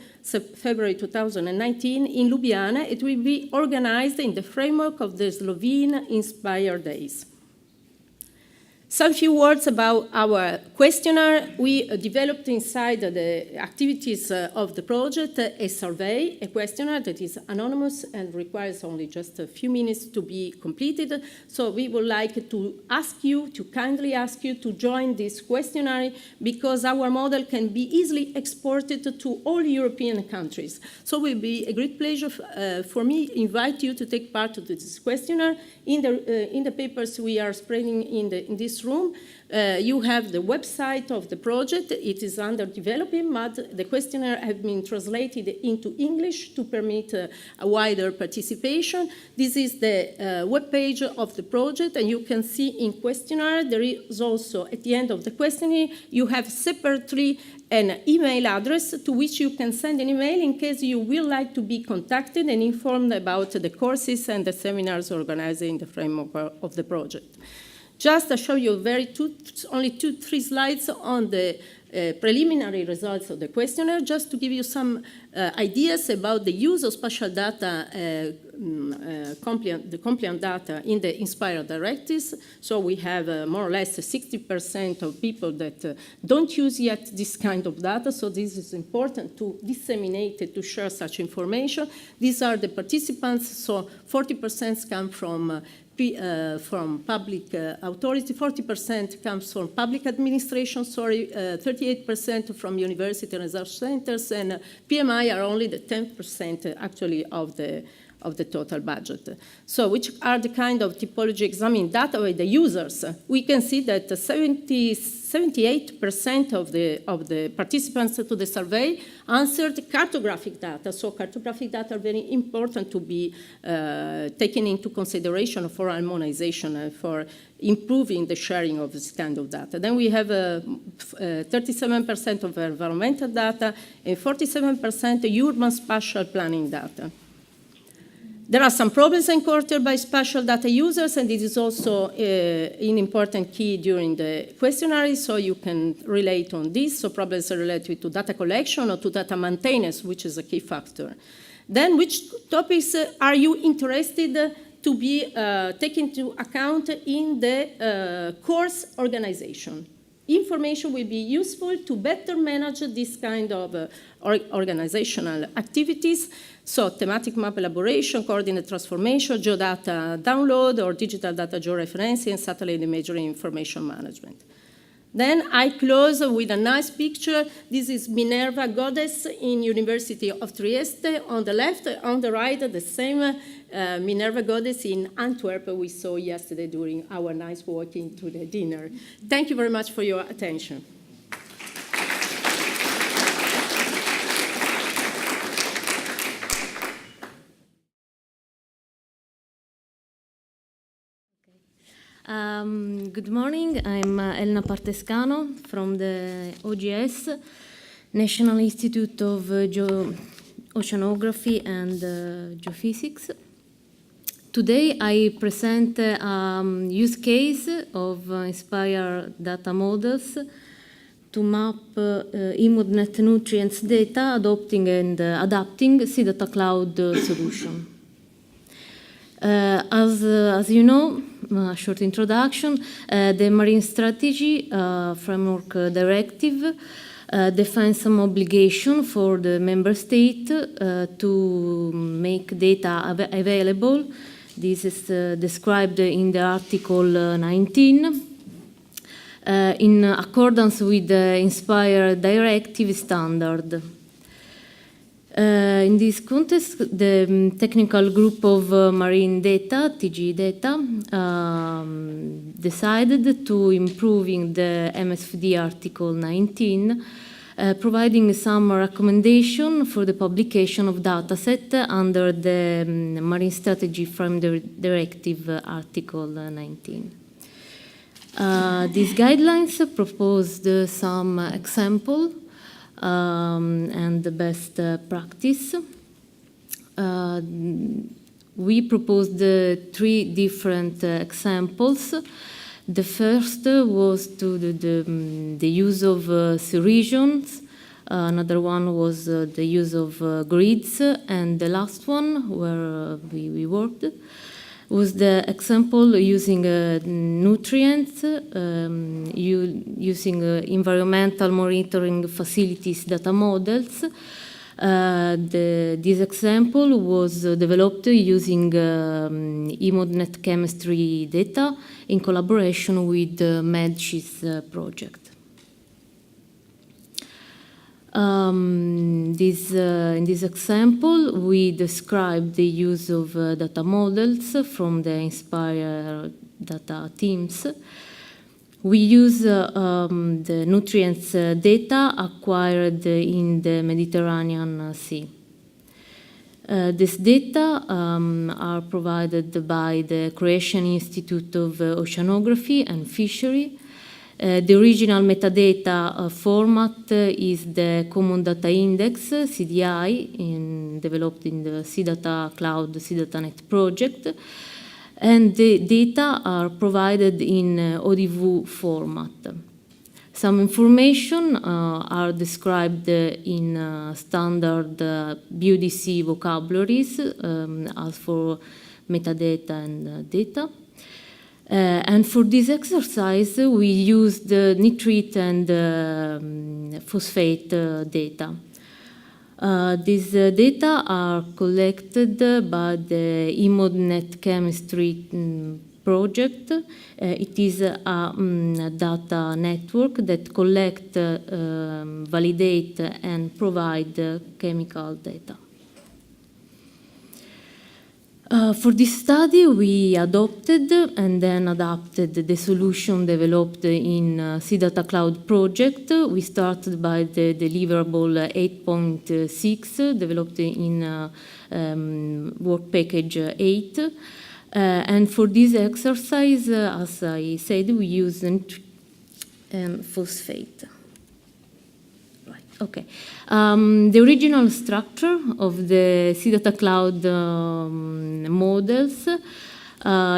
February 2019 in Ljubljana. It will be organized in the framework of the Slovene Inspire Days. Some few words about our questionnaire. We developed inside the activities of the project a survey, a questionnaire that is anonymous and requires only just a few minutes to be completed. So we would like to kindly ask you to join this questionnaire, because our model can be easily exported to all European countries. So it will be a great pleasure for me to invite you to take part of this questionnaire. In the papers we are spreading in this this room, you have the website of the project. It is under developing, but the questionnaire has been translated into English to permit a wider participation. This is the web page of the project, and you can see in questionnaire, there is also, at the end of the questionnaire, you have separately an email address to which you can send an email in case you will like to be contacted and informed about the courses and the seminars organized in the framework of the project. Just to show you only 2-3 slides on the preliminary results of the questionnaire, just to give you some ideas about the use of spatial data, the compliant data in the Inspire directives. So we have more or less 60% of people that don't use yet this kind of data, so this is important to disseminate it, to share such information. These are the participants, so 40% come from public authority, 40% comes from public administration, 38% from university and research centers, and PMI are only the 10% actually of the total budget. So which are the kind of typology examining data by the users? We can see that 78% of the participants to the survey answered cartographic data. So cartographic data are very important to be taken into consideration for harmonization and for improving the sharing of this kind of data. Then we have 37% of environmental data and 47% urban spatial planning data. There are some problems encountered by spatial data users, and this is also an important key during the questionnaire, so you can relate on this. So problems are related to data collection or to data maintenance, which is a key factor. Then which topics are you interested to be taken into account in the course organization? Information will be useful to better manage this kind of organizational activities. So thematic map elaboration, coordinate transformation, geodata download, or digital data georeferencing, and satellite imagery information management. Then I close with a nice picture. This is Minerva goddess in University of Trieste. On the left, on the right, the same Minerva goddess in Antwerp we saw yesterday during our nice walking to the dinner. Thank you very much for your attention. Good morning, I'm Elena Partescano from the OGS, National Institute of Oceanography and Geophysics. Today I present a use case of Inspire data models to map EMODnet nutrients data, adopting and adapting SeaDataCloud solution. As you know, a short introduction, the Marine Strategy Framework Directive defines some obligation for the member state to make data available. This is described in the Article 19. In accordance with the Inspire Directive standard. In this context, the technical group of Marine Data, TG Data, decided to improving the MSFD Article 19, providing some recommendation for the publication of dataset under the Marine Strategy Framework Directive Article 19. These guidelines proposed some example and the best practice. We proposed 3 different examples. The first was to the use of sea regions. Another one was the use of grids, and the last one where we worked was the example using nutrients, using environmental monitoring facilities data models. This example was developed using EMODnet chemistry data in collaboration with the MedShiz project. In this example, we describe the use of data models from the Inspire data teams. We use the nutrients data acquired in the Mediterranean Sea. These data are provided by the Croatian Institute of Oceanography and Fishery. The original metadata format is the Common Data Index, CDI, developed in the SeaDataCloud, SeaDataNet project. And the data are provided in ODV format. Some information are described in standard BODC vocabularies as for metadata and data. And for this exercise, we used nitrate and phosphate data. These data are collected by the EMODnet chemistry project. It is a data network that collects, validate, and provide chemical data. For this study, we adopted and then adapted the solution developed in SeaDataCloud project. We started by the deliverable 8.6, developed in work package 8. And for this exercise, as I said, we used phosphate. Okay. The original structure of the SeaDataCloud models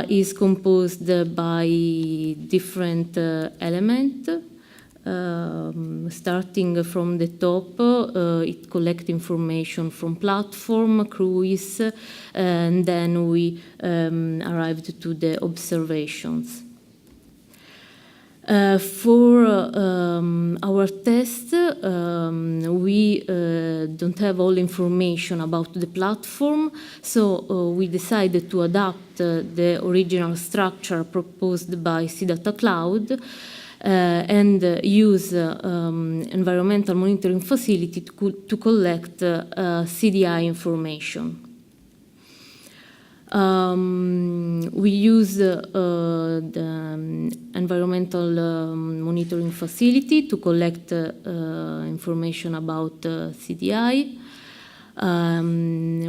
is composed by different elements. Starting from the top, it collects information from platform, cruise, and then we arrived to the observations. For our test, we don't have all information about the platform, so we decided to adapt the original structure proposed by SeaDataCloud and use environmental monitoring facility to collect CDI information. We use the environmental monitoring facility to collect information about CDI.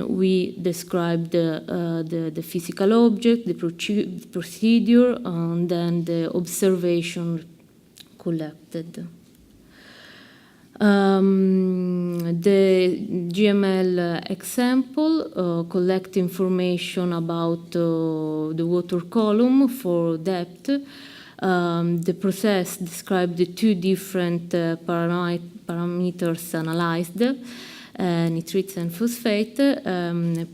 We described the physical object, the procedure, and then the observation collected. The GML example collects information about the water column for depth. The process described the two different parameters analyzed, nitrates and phosphate,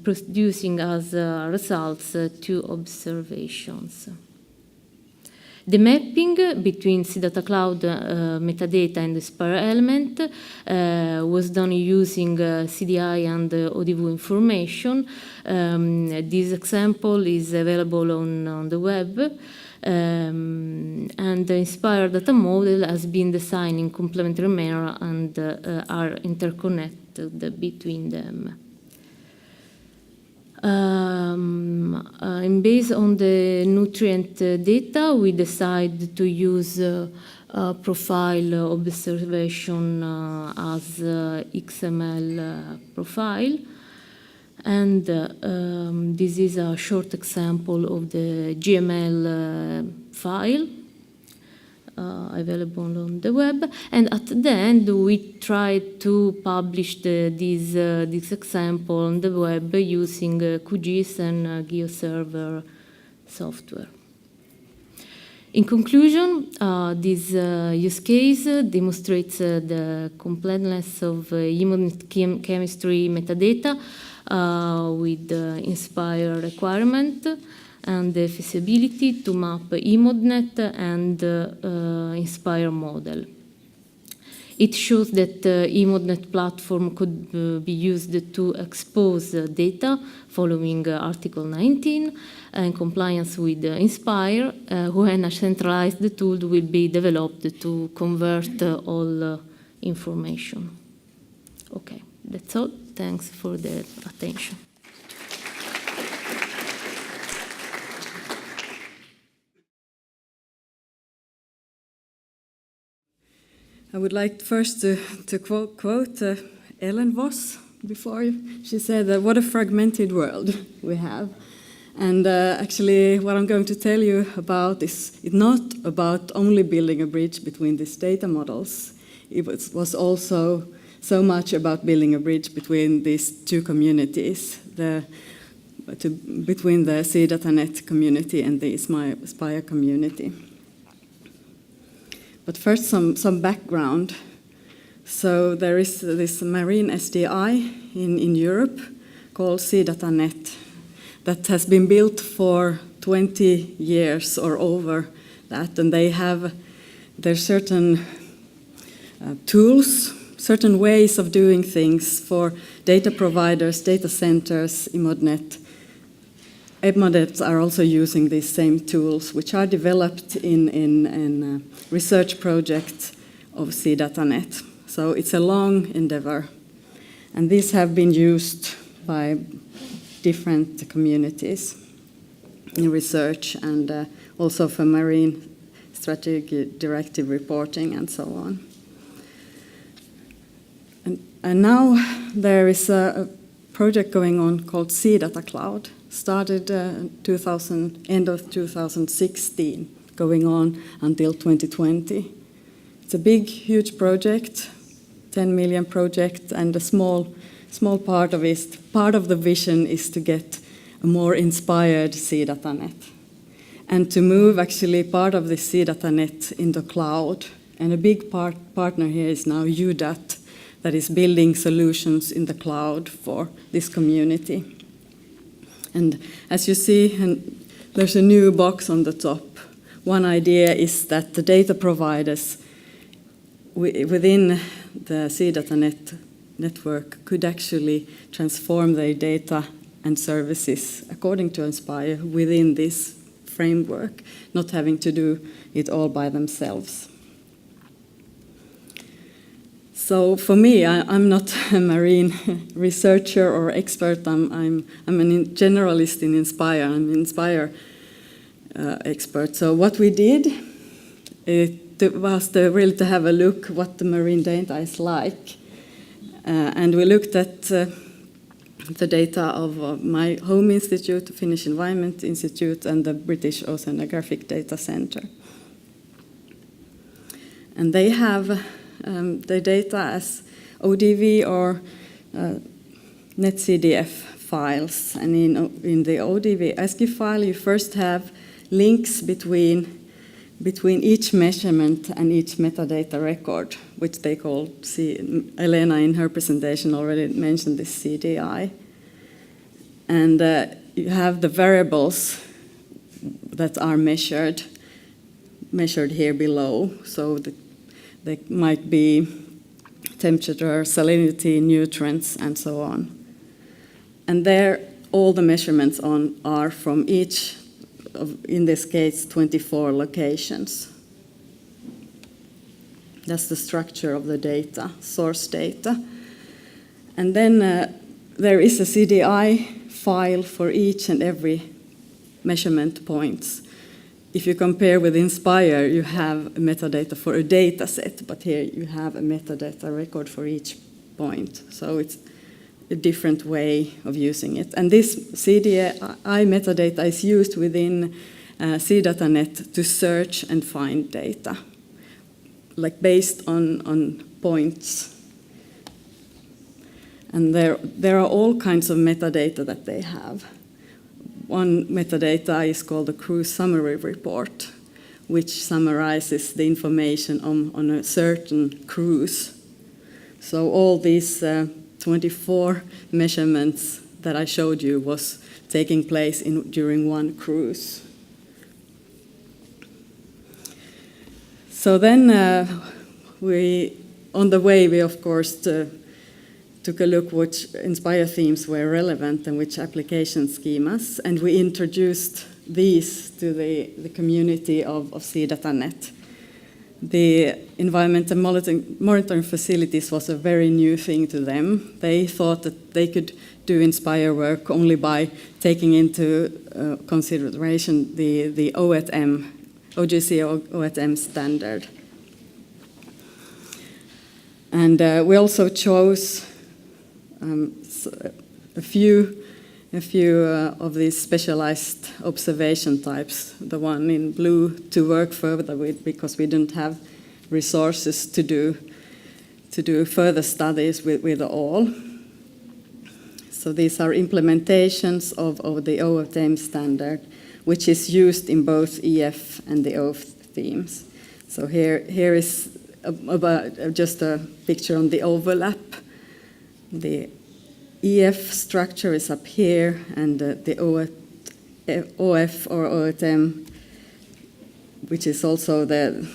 producing as results two observations. The mapping between SeaDataCloud metadata and the Spire element was done using CDI and ODV information. This example is available on the web. And the Inspire data model has been designed in complementary manner and are interconnected between them. And based on the nutrient data, we decided to use profile observation as XML profile. And this is a short example of the GML file available on the web. And at the end, we tried to publish this example on the web using QGIS and GeoServer software. In conclusion, this use case demonstrates the completeness of EMODnet chemistry metadata with Inspire requirement and the feasibility to map EMODnet and Inspire model. It shows that EMODnet platform could be used to expose data following Article 19 in compliance with Inspire, when a centralized tool will be developed to convert all information. Okay, that's all. Thanks for the attention. I would like first to quote Ellen Voss before. She said that what a fragmented world we have. And actually what I'm going to tell you about is not about only building a bridge between these data models. It was also so much about building a bridge between these two communities, between the SeaDataNet community and the Spire community. But first, some background. So there is this Marine SDI in Europe called SeaDataNet that has been built for 20 years or over that, and they have their certain tools, certain ways of doing things for data providers, data centers, EMODnet. EMODnets are also using these same tools, which are developed in research project of SeaDataNet. So it's a long endeavor. And these have been used by different communities in research and also for marine strategic directive reporting and so on. And now there is a project going on called SeaDataCloud, started end of 2016, going on until 2020. It's a big, huge project, 10 million project, and a small part of it. Part of the vision is to get a more inspired SeaDataNet, and to move actually part of the SeaDataNet in the cloud. And a big partner here is now EMODnet, that is building solutions in the cloud for this community. And as you see, there's a new box on the top. One idea is that the data providers within the SeaDataNet network could actually transform their data and services according to Inspire within this framework, not having to do it all by themselves. So for me, I'm not a marine researcher or expert. I'm a generalist in Inspire. I'm an Inspire expert. So what we did was really to have a look what the marine data is like. And we looked at the data of my home institute, the Finnish Environment Institute, and the British Oceanographic Data Centre. And they have the data as ODV or NetCDF files. And in the ODV ASCII file, you first have links between each measurement and each metadata record, which they call, Elena in her presentation already mentioned this CDI. And you have the variables that are measured here below. So they might be temperature, salinity, nutrients, and so on. And there, all the measurements are from each in this case, 24 locations. That's the structure of the data, source data. And then there is a CDI file for each and every measurement points. If you compare with Inspire, you have metadata for a data set, but here you have a metadata record for each point. So it's a different way of using it. And this CDI metadata is used within SeaDataNet to search and find data, like based on points. And there are all kinds of metadata that they have. One metadata is called the cruise summary report, which summarizes the information on a certain cruise. So all these 24 measurements that I showed you was taking place during one cruise. So then on the way, we of course took a look which Inspire themes were relevant and which application schemas, and we introduced these to the community of SeaDataNet. The environmental monitoring facilities was a very new thing to them. They thought that they could do Inspire work only by taking into consideration the OGC OETM standard. And we also chose a few of these specialized observation types, the one in blue, to work further with, because we didn't have resources to do further studies with all. So these are implementations of the OFTEM standard, which is used in both EF and the OF themes. So here is just a picture on the overlap. The EF structure is up here, and the OF or OFTEM, which is also the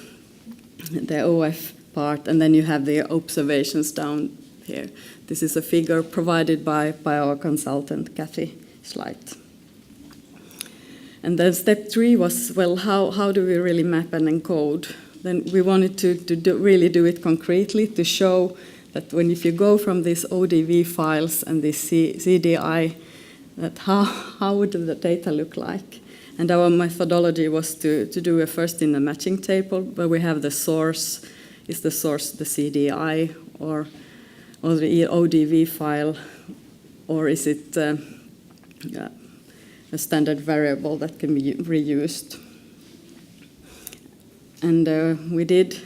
OF part, and then you have the observations down here. This is a figure provided by our consultant, Kathy Schleit. And then step 3 was, well, how do we really map and encode? Then we wanted to really do it concretely, to show that if you go from these ODV files and this CDI, that how would the data look like? And our methodology was to do a first in a matching table, where we have the source. Is the source the CDI or the ODV file, or is it a standard variable that can be reused? And we did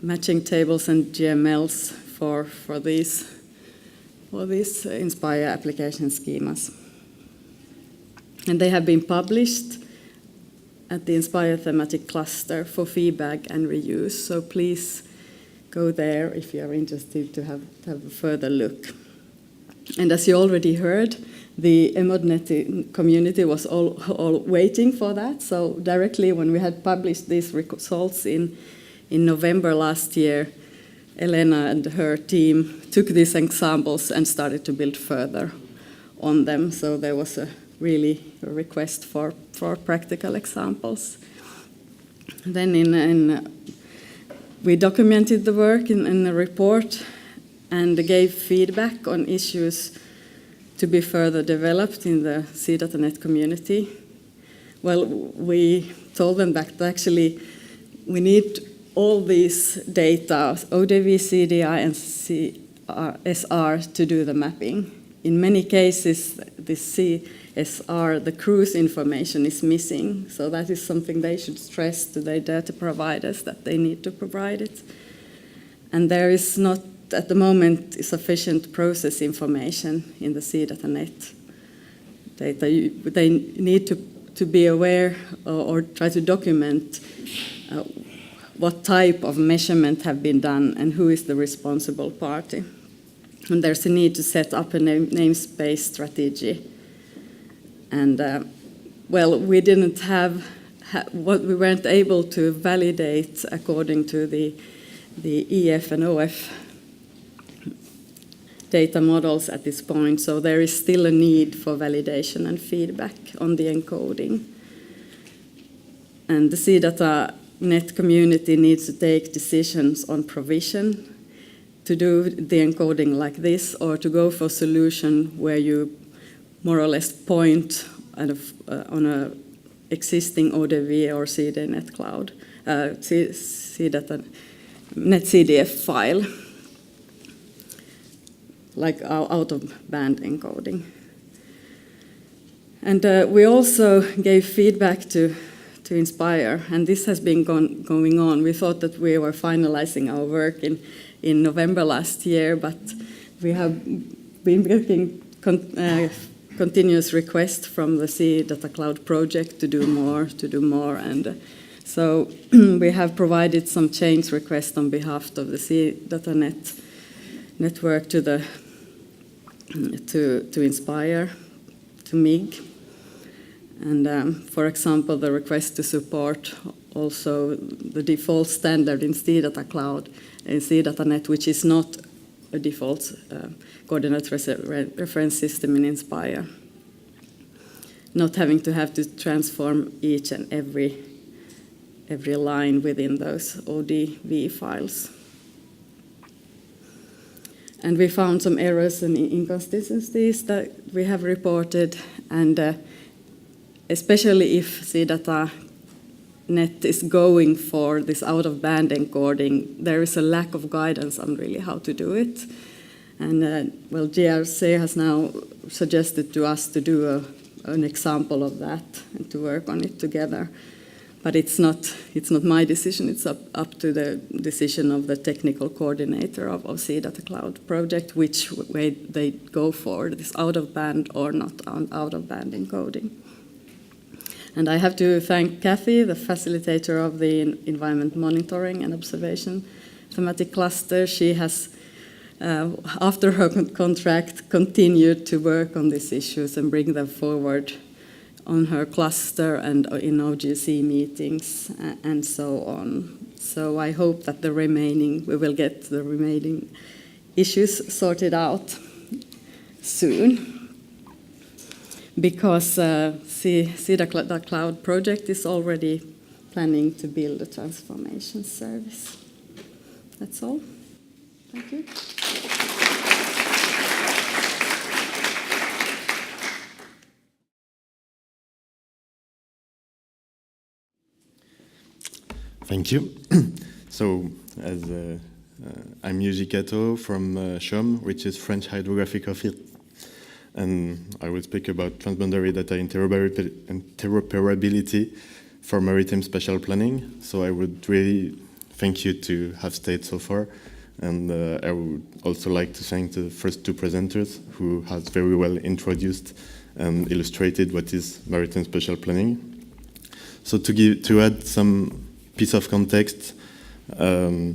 matching tables and GMLs for these Inspire application schemas. And they have been published at the Inspire thematic cluster for feedback and reuse. So please go there if you are interested to have a further look. And as you already heard, the EMODnet community was all waiting for that. So directly when we had published these results in November last year, Elena and her team took these examples and started to build further on them. So there was a request for practical examples. Then we documented the work in the report and gave feedback on issues to be further developed in the SeaDataNet community. Well, we told them that actually we need all these data, ODV, CDI, and CSR, to do the mapping. In many cases, the CSR, the cruise information, is missing. So that is something they should stress to their data providers, that they need to provide it. And there is not, at the moment, sufficient process information in the SeaDataNet data. They need to be aware or try to document what type of measurement have been done and who is the responsible party. And there's a need to set up a namespace strategy. And well, we didn't have what we weren't able to validate according to the EF and OF data models at this point. So there is still a need for validation and feedback on the encoding. And the SeaDataNet community needs to take decisions on provision to do the encoding like this, or to go for a solution where you more or less point on a existing ODV or SeaDataCloud, SeaDataNet CDF file, like out-of-band encoding. And we also gave feedback to Inspire, and this has been going on. We thought that we were finalizing our work in November last year, but we have been getting continuous requests from the SeaDataCloud project to do more, and so we have provided some change requests on behalf of the SeaDataNet network to Inspire, to MIG. And for example, the request to support also the default standard in SeaDataCloud and SeaDataNet, which is not a default coordinate reference system in Inspire. Not having to have to transform each and every line within those ODV files. And we found some errors and inconsistencies that we have reported, and especially if SeaDataNet SeaDataNet is going for this out-of-band encoding, there is a lack of guidance on really how to do it. And well, GRC has now suggested to us to do an example of that and to work on it together. But it's not my decision, it's up to the decision of the technical coordinator of SeaDataCloud project, which way they go for, this out-of-band or not out-of-band encoding. And I have to thank Kathy, the facilitator of the Environment Monitoring and Observation thematic cluster. She has, after her contract, continued to work on these issues and bring them forward on her cluster and in OGC meetings and so on. So I hope that we will get the remaining issues sorted out soon. Because SeaDataCloud project is already planning to build a transformation service. That's all. Thank you. Thank you. So, as I'm Yuji Kato from SHOM, which is French Hydrographic Office, and I will speak about transboundary data interoperability for Maritime Spatial Planning. So I would really thank you to have stayed so far, and I would also like to thank the first two presenters who has very well introduced and illustrated what is Maritime Spatial Planning. So to add some piece of context, the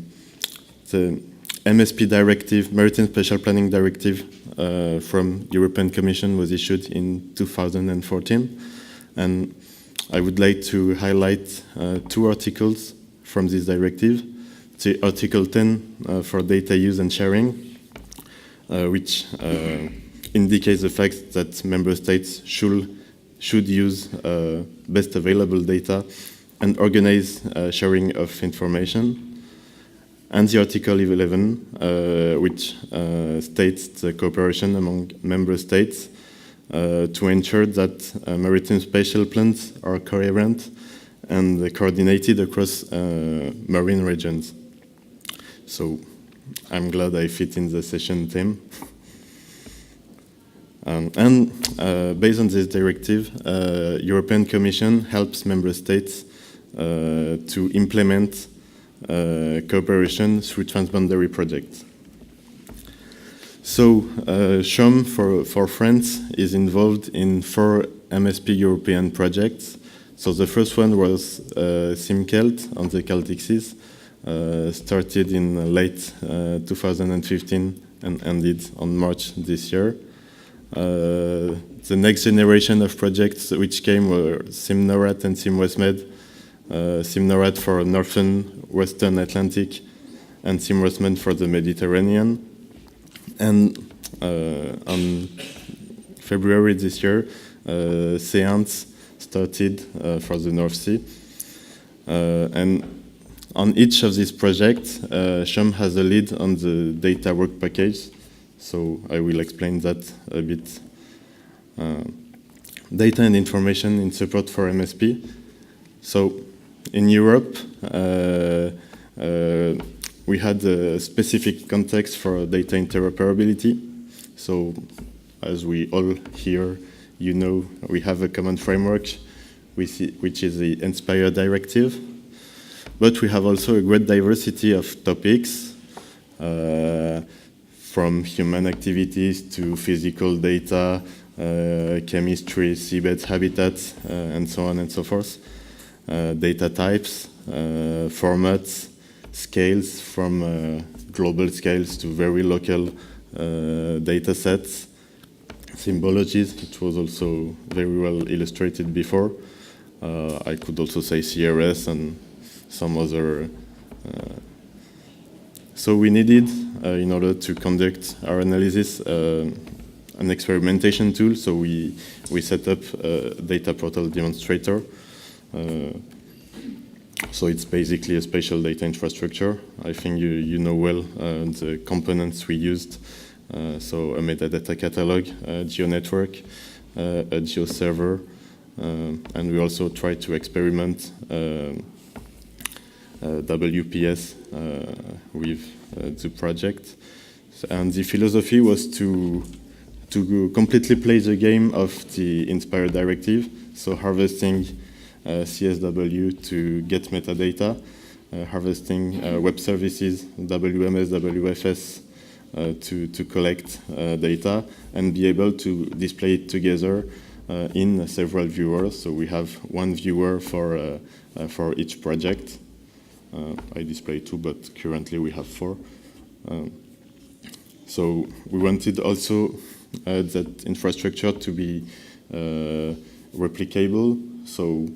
MSP directive, Maritime Spatial Planning Directive from European Commission was issued in 2014. And I would like to highlight two articles from this directive. The Article 10 for data use and sharing, which indicates the fact that member states should use best available data and organize sharing of information. And the Article 11, which states the cooperation among member states to ensure that maritime spatial plans are coherent and coordinated across marine regions. So I'm glad I fit in the session theme. Based on this directive, European Commission helps member states to implement cooperation through transboundary projects. So SHOM for France is involved in 4 MSP European projects. So the first one was SimCelt on the Baltic Sea, started in late 2015 and ended on March this year. The next generation of projects which came were SimNORAD and SimWestMed. SimNORAD for Northern Western Atlantic and SimWestMed for the Mediterranean. And on February this year, SeaDataNet started for the North Sea. And on each of these projects, SHOM has a lead on the data work package. So I will explain that a bit. Data and information in support for MSP. So in Europe, we had a specific context for data interoperability. So as we all here, you know, we have a common framework, which is the INSPIRE directive. But we have also a great diversity of topics, from human activities to physical data, chemistry, seabed habitats, and so on and so forth. Data types, formats, scales from global scales to very local data sets, symbologies, which was also very well illustrated before. I could also say CRS and some other. So we needed, in order to conduct our analysis, an experimentation tool. So we set up a data portal demonstrator. So it's basically a spatial data infrastructure. I think you know well the components we used. So a metadata catalog, a GeoNetwork, a GeoServer, and we also try to experiment WPS with the project. And the philosophy was to completely play the game of the Inspire directive, so harvesting CSW to get metadata, harvesting web services, WMS, WFS to collect data, and be able to display it together in several viewers. So we have one viewer for each project. I display 2, but currently we have 4. So we wanted also that infrastructure to be replicable. So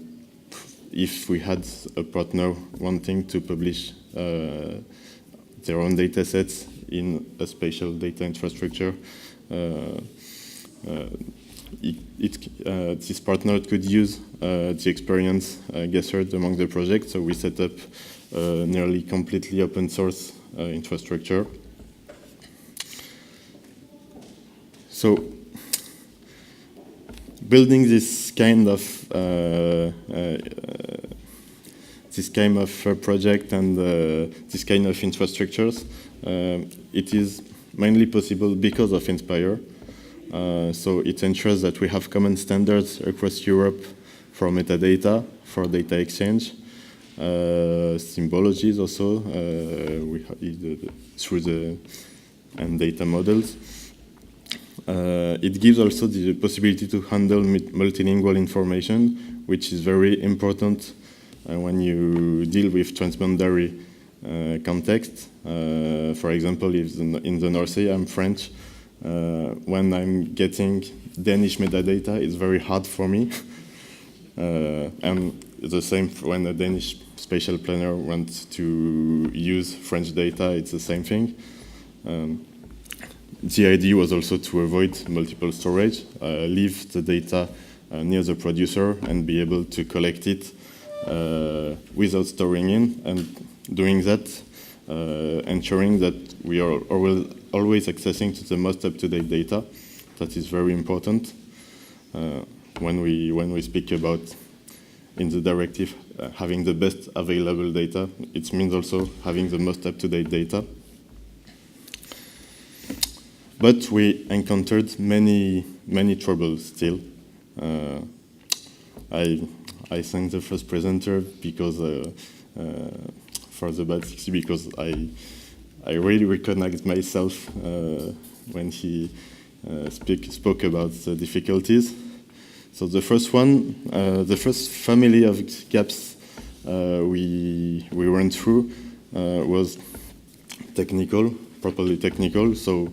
if we had a partner wanting to publish their own data sets in a spatial data infrastructure, this partner could use the experience gathered among the projects. So we set up nearly completely open source infrastructure. So building this kind of project and this kind of infrastructures, it is mainly possible because of Inspire. So it ensures that we have common standards across Europe for metadata, for data exchange, symbologies also through the and data models. It gives also the possibility to handle multilingual information, which is very important when you deal with transboundary context. For example, if in the North Sea, I'm French. When I'm getting Danish metadata, it's very hard for me. And the same when a Danish spatial planner wants to use French data, it's the same thing. The idea was also to avoid multiple storage, leave the data near the producer and be able to collect it without storing in, and doing that, ensuring that we are always accessing to the most up-to-date data. That is very important when we speak about in the directive having the best available data. It means also having the most up-to-date data. But we encountered many troubles still. I thank the first presenter because for the Baltic Sea, because I really recognized myself when he spoke about the difficulties. So the first one, the first family of gaps we went through was technical, properly technical. So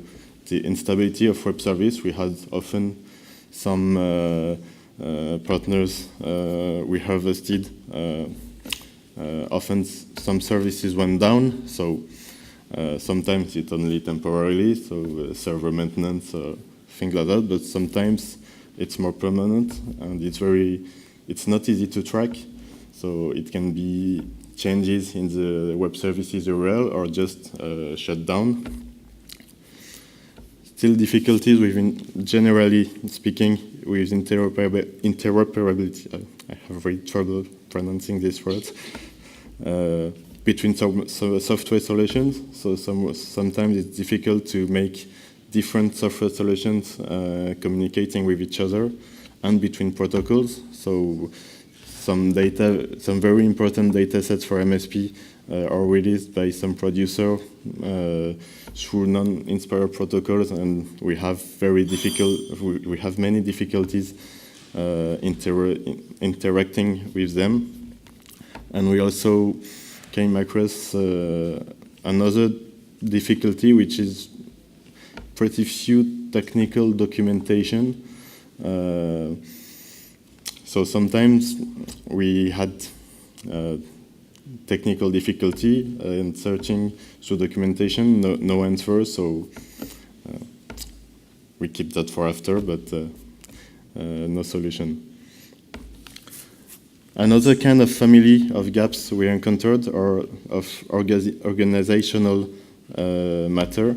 the instability of web service. We had often some partners we harvested. Often some services went down. So sometimes it's only temporarily, so server maintenance, things like that. But sometimes it's more permanent, and it's not easy to track. So it can be changes in the web services URL or just shut down. Still difficulties within, generally speaking, with interoperability. I have very trouble pronouncing these words. Between software solutions. So sometimes it's difficult to make different software solutions communicating with each other, and between protocols. So some very important data sets for MSP are released by some producer through non-Inspire protocols, and we have many difficulties interacting with them. And we also came across another difficulty, which is pretty few technical documentation. So sometimes we had technical difficulty in searching through documentation, no answer, so we keep that for after, but no solution. Another kind of family of gaps we encountered are of organizational matter.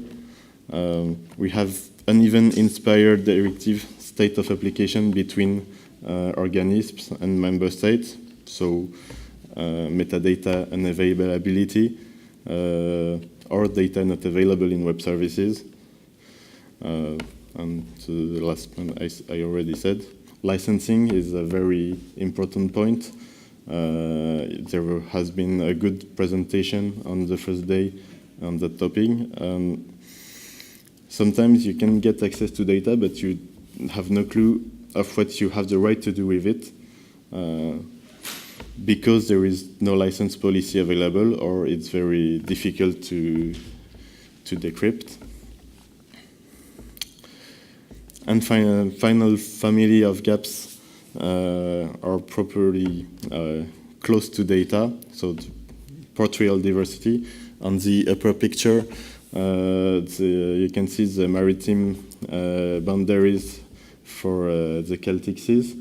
We have uneven Inspire directive state of application between organisms and member states, so metadata unavailability, or data not available in web services. And the last one I already said. Licensing is a very important point. There has been a good presentation on the first day on that topic. Sometimes you can get access to data, but you have no clue of what you have the right to do with it, because there is no license policy available, or it's very difficult to decrypt. And final family of gaps are properly close to data, so portrayal diversity. On the upper picture, you can see the maritime boundaries for the Baltic Seas.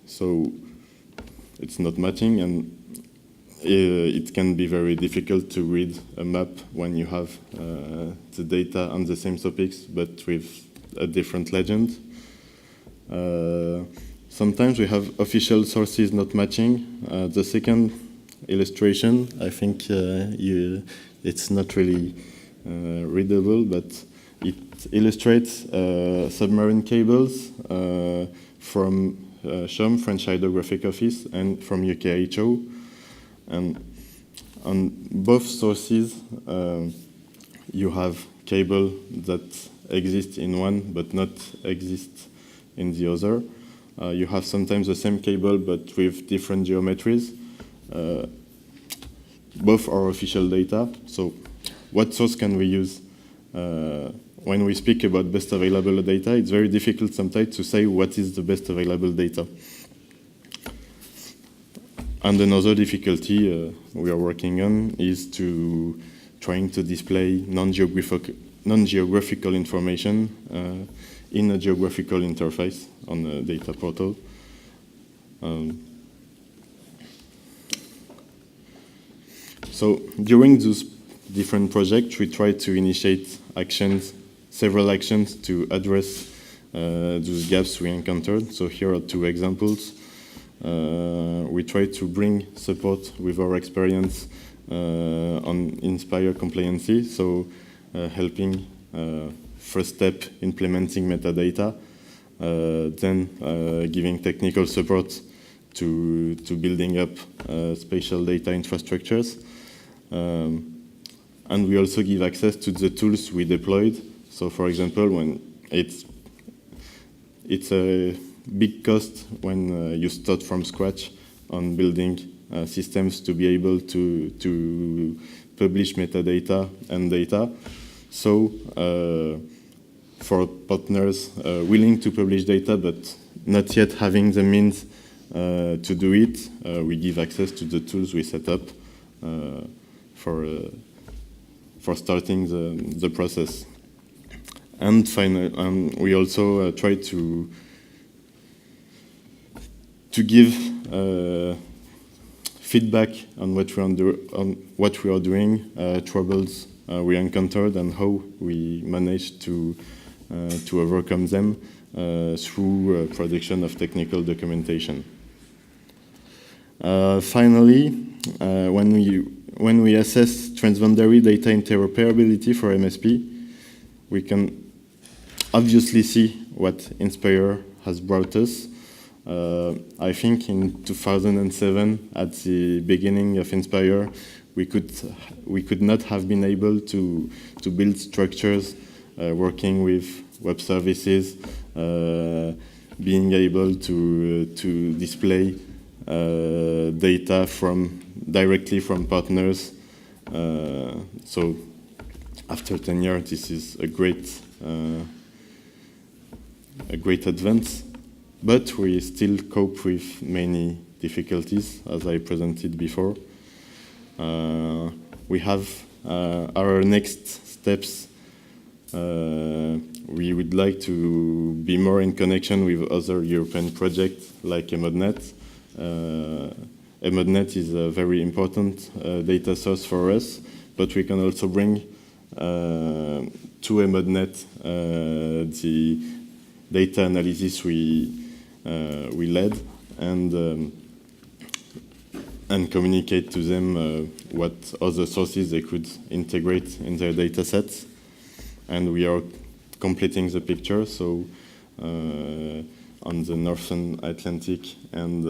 So it's not matching, and it can be very difficult to read a map when you have the data on the same topics, but with a different legend. Sometimes we have official sources not matching. The second illustration, I think it's not really readable, but it illustrates submarine cables from SHOM, French Hydrographic Office, and from UKHO. And on both sources, you have cable that exist in one but not exist in the other. You have sometimes the same cable but with different geometries. Both are official data. So what source can we use? When we speak about best available data, it's very difficult sometimes to say what is the best available data. And another difficulty we are working on is trying to display non-geographical information in a geographical interface on a data portal. So during those different projects, we try to initiate several actions to address those gaps we encountered. So here are two examples. We try to bring support with our experience on Inspire compliancy, so helping first step implementing metadata, then giving technical support to building up spatial data infrastructures. And we also give access to the tools we deployed. So for example, when it's a big cost when you start from scratch on building systems to be able to publish metadata and data. So for partners willing to publish data but not yet having the means to do it, we give access to the tools we set up for starting the process. And finally, we also try to give feedback on what we are doing, troubles we encountered, and how we managed to overcome them through production of technical documentation. Finally, when we assess transboundary data interoperability for MSP, we can obviously see what Inspire has brought us. I think in 2007, at the beginning of Inspire, we could not have been able to build structures working with web services, being able to display data directly from partners. So after 10 years, this is a great advance. But we still cope with many difficulties, as I presented before. We have our next steps. We would like to be more in connection with other European projects like EMODnet. EMODnet is a very important data source for us, but we can also bring to EMODnet data analysis we led, and communicate to them what other sources they could integrate in their data sets. And we are completing the picture, so on the Northern Atlantic and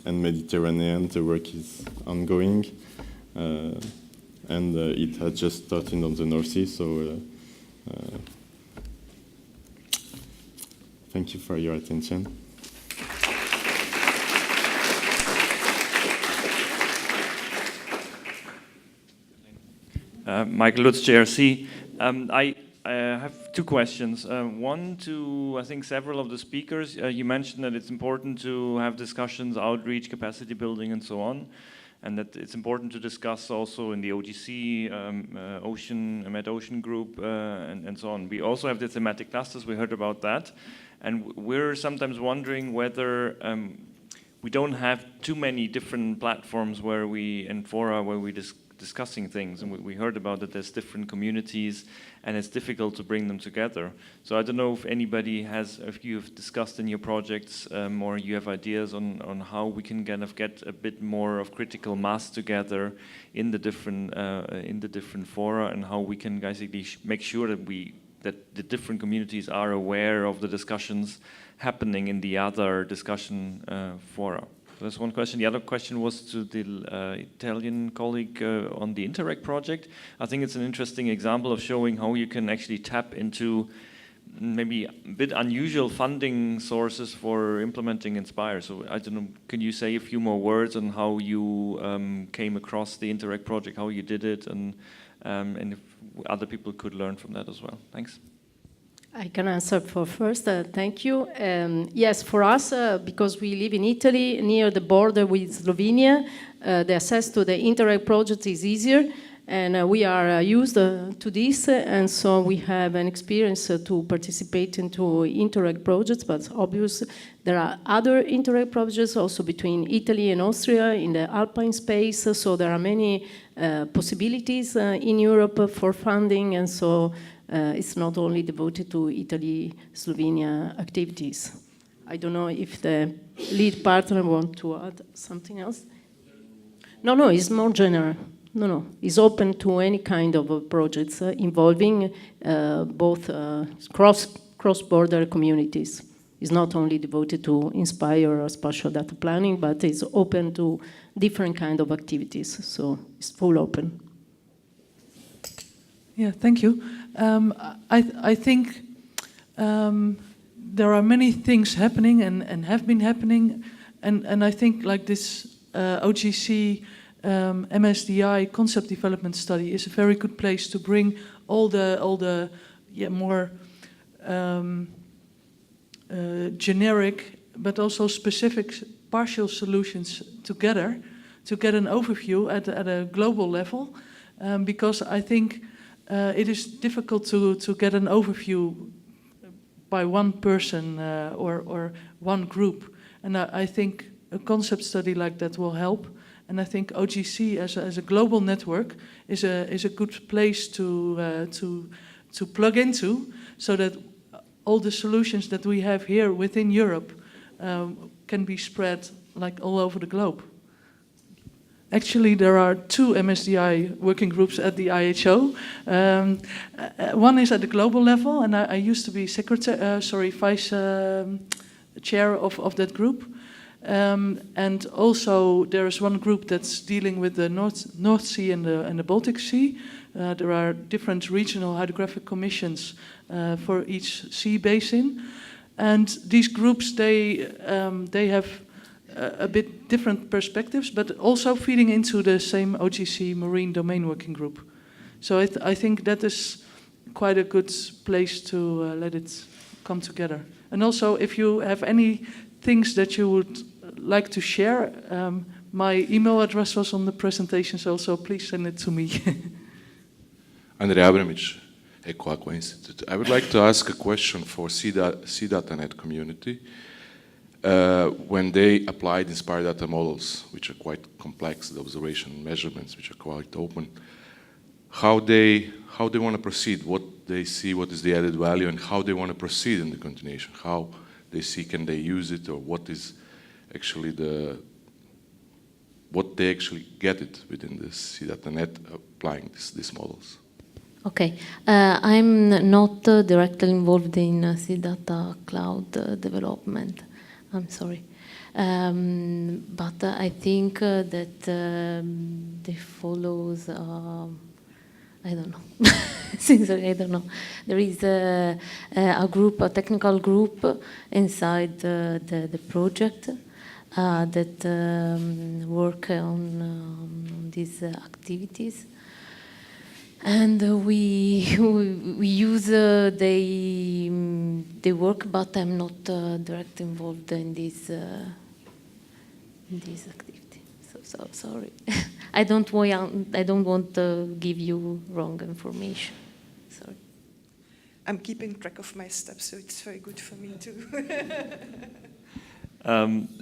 Mediterranean, the work is ongoing. And it has just started on the North Sea, so thank you for your attention. Michael Lutz, JRC. I have two questions. One to, I think, several of the speakers. You mentioned that it's important to have discussions, outreach, capacity building, and so on, and that it's important to discuss also in the OGC, Med-Ocean group, and so on. We also have the thematic clusters. We heard about that. And we're sometimes wondering whether we don't have too many different platforms where and fora where we discussing things, and we heard about that there's different communities and it's difficult to bring them together. So I don't know if anybody if you've discussed in your projects or you have ideas on how we can kind of get a bit more of critical mass together in the different fora, and how we can basically make sure that the different communities are aware of the discussions happening in the other discussion fora. That's one question. The other question was to the Italian colleague on the Interreg project. I think it's an interesting example of showing how you can actually tap into maybe a bit unusual funding sources for implementing Inspire. So I don't know, can you say a few more words on how you came across the Interreg project, how you did it, and if other people could learn from that as well? Thanks. I can answer for first. Thank you. Yes, for us, because we live in Italy, near the border with Slovenia, the access to the Interreg project is easier, and we are used to this, and so we have an experience to participate into Interreg projects, but obviously there are other Interreg projects also between Italy and Austria in the Alpine space, so there are many possibilities in Europe for funding, and so it's not only devoted to Italy-Slovenia activities. I don't know if the lead partner wants to add something else. No, it's more general. No, it's open to any kind of projects involving both cross-border communities. It's not only devoted to Inspire or spatial data planning, but it's open to different kind of activities. So it's full open. Yeah, thank you. I think there are many things happening and have been happening, and I think like this OGC MSDI concept development study is a very good place to bring all the more generic but also specific partial solutions together to get an overview at a global level, because I think it is difficult to get an overview by one person or one group, and I think a concept study like that will help. And I think OGC as a global network is a good place to plug into, so that all the solutions that we have here within Europe can be spread like all over the globe. Actually, there are two MSDI working groups at the IHO. One is at the global level, and I used to be vice chair of that group. And also there is one group that's dealing with the North Sea and the Baltic Sea. There are different regional hydrographic commissions for each sea basin. And these groups, they have a bit different perspectives, but also feeding into the same OGC Marine Domain Working Group. So I think that is quite a good place to let it come together. And also, if you have any things that you would like to share, my email address was on the presentation, so please send it to me. Andrea Abramic, Eco Institute. I would like to ask a question for SeaDataNet community. When they applied Inspire data models, which are quite complex, the observation measurements, which are quite open, how they want to proceed? What they see what is the added value and how they want to proceed in the continuation, how they see can they use it, or what is actually what they actually get it within this SeaDataNet applying these models. Okay, I'm not directly involved in SeaDataCloud development. I'm sorry. But I think that they follows, I don't know. Sincerely, I don't know. There is a group, a technical group inside the project that work on these activities. And we use they work, but I'm not directly involved in this activity. So sorry. I don't want to give you wrong information. Sorry. I'm keeping track of my steps, so it's very good for me too.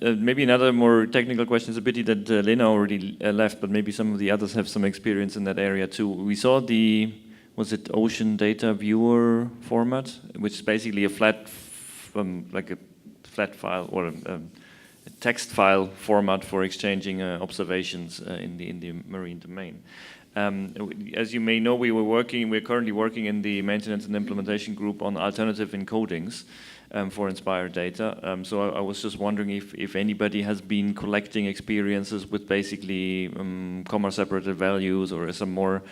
Maybe another more technical question. It's a pity that Lena already left, but maybe some of the others have some experience in that area too. We saw was it Ocean Data Viewer format, which is basically a flat file or a text file format for exchanging observations in the marine domain. As you may know, we're currently working in the maintenance and implementation group on alternative encodings for Inspire data. So I was just wondering if anybody has been collecting experiences with basically comma-separated values or some more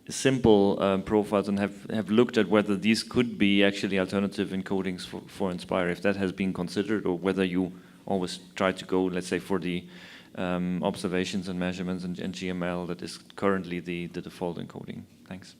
simple profiles, and have looked at whether these could be actually alternative encodings for Inspire, if that has been considered, or whether you always try to go, let's say, for the observations and measurements and GML that is currently the default encoding. Thanks.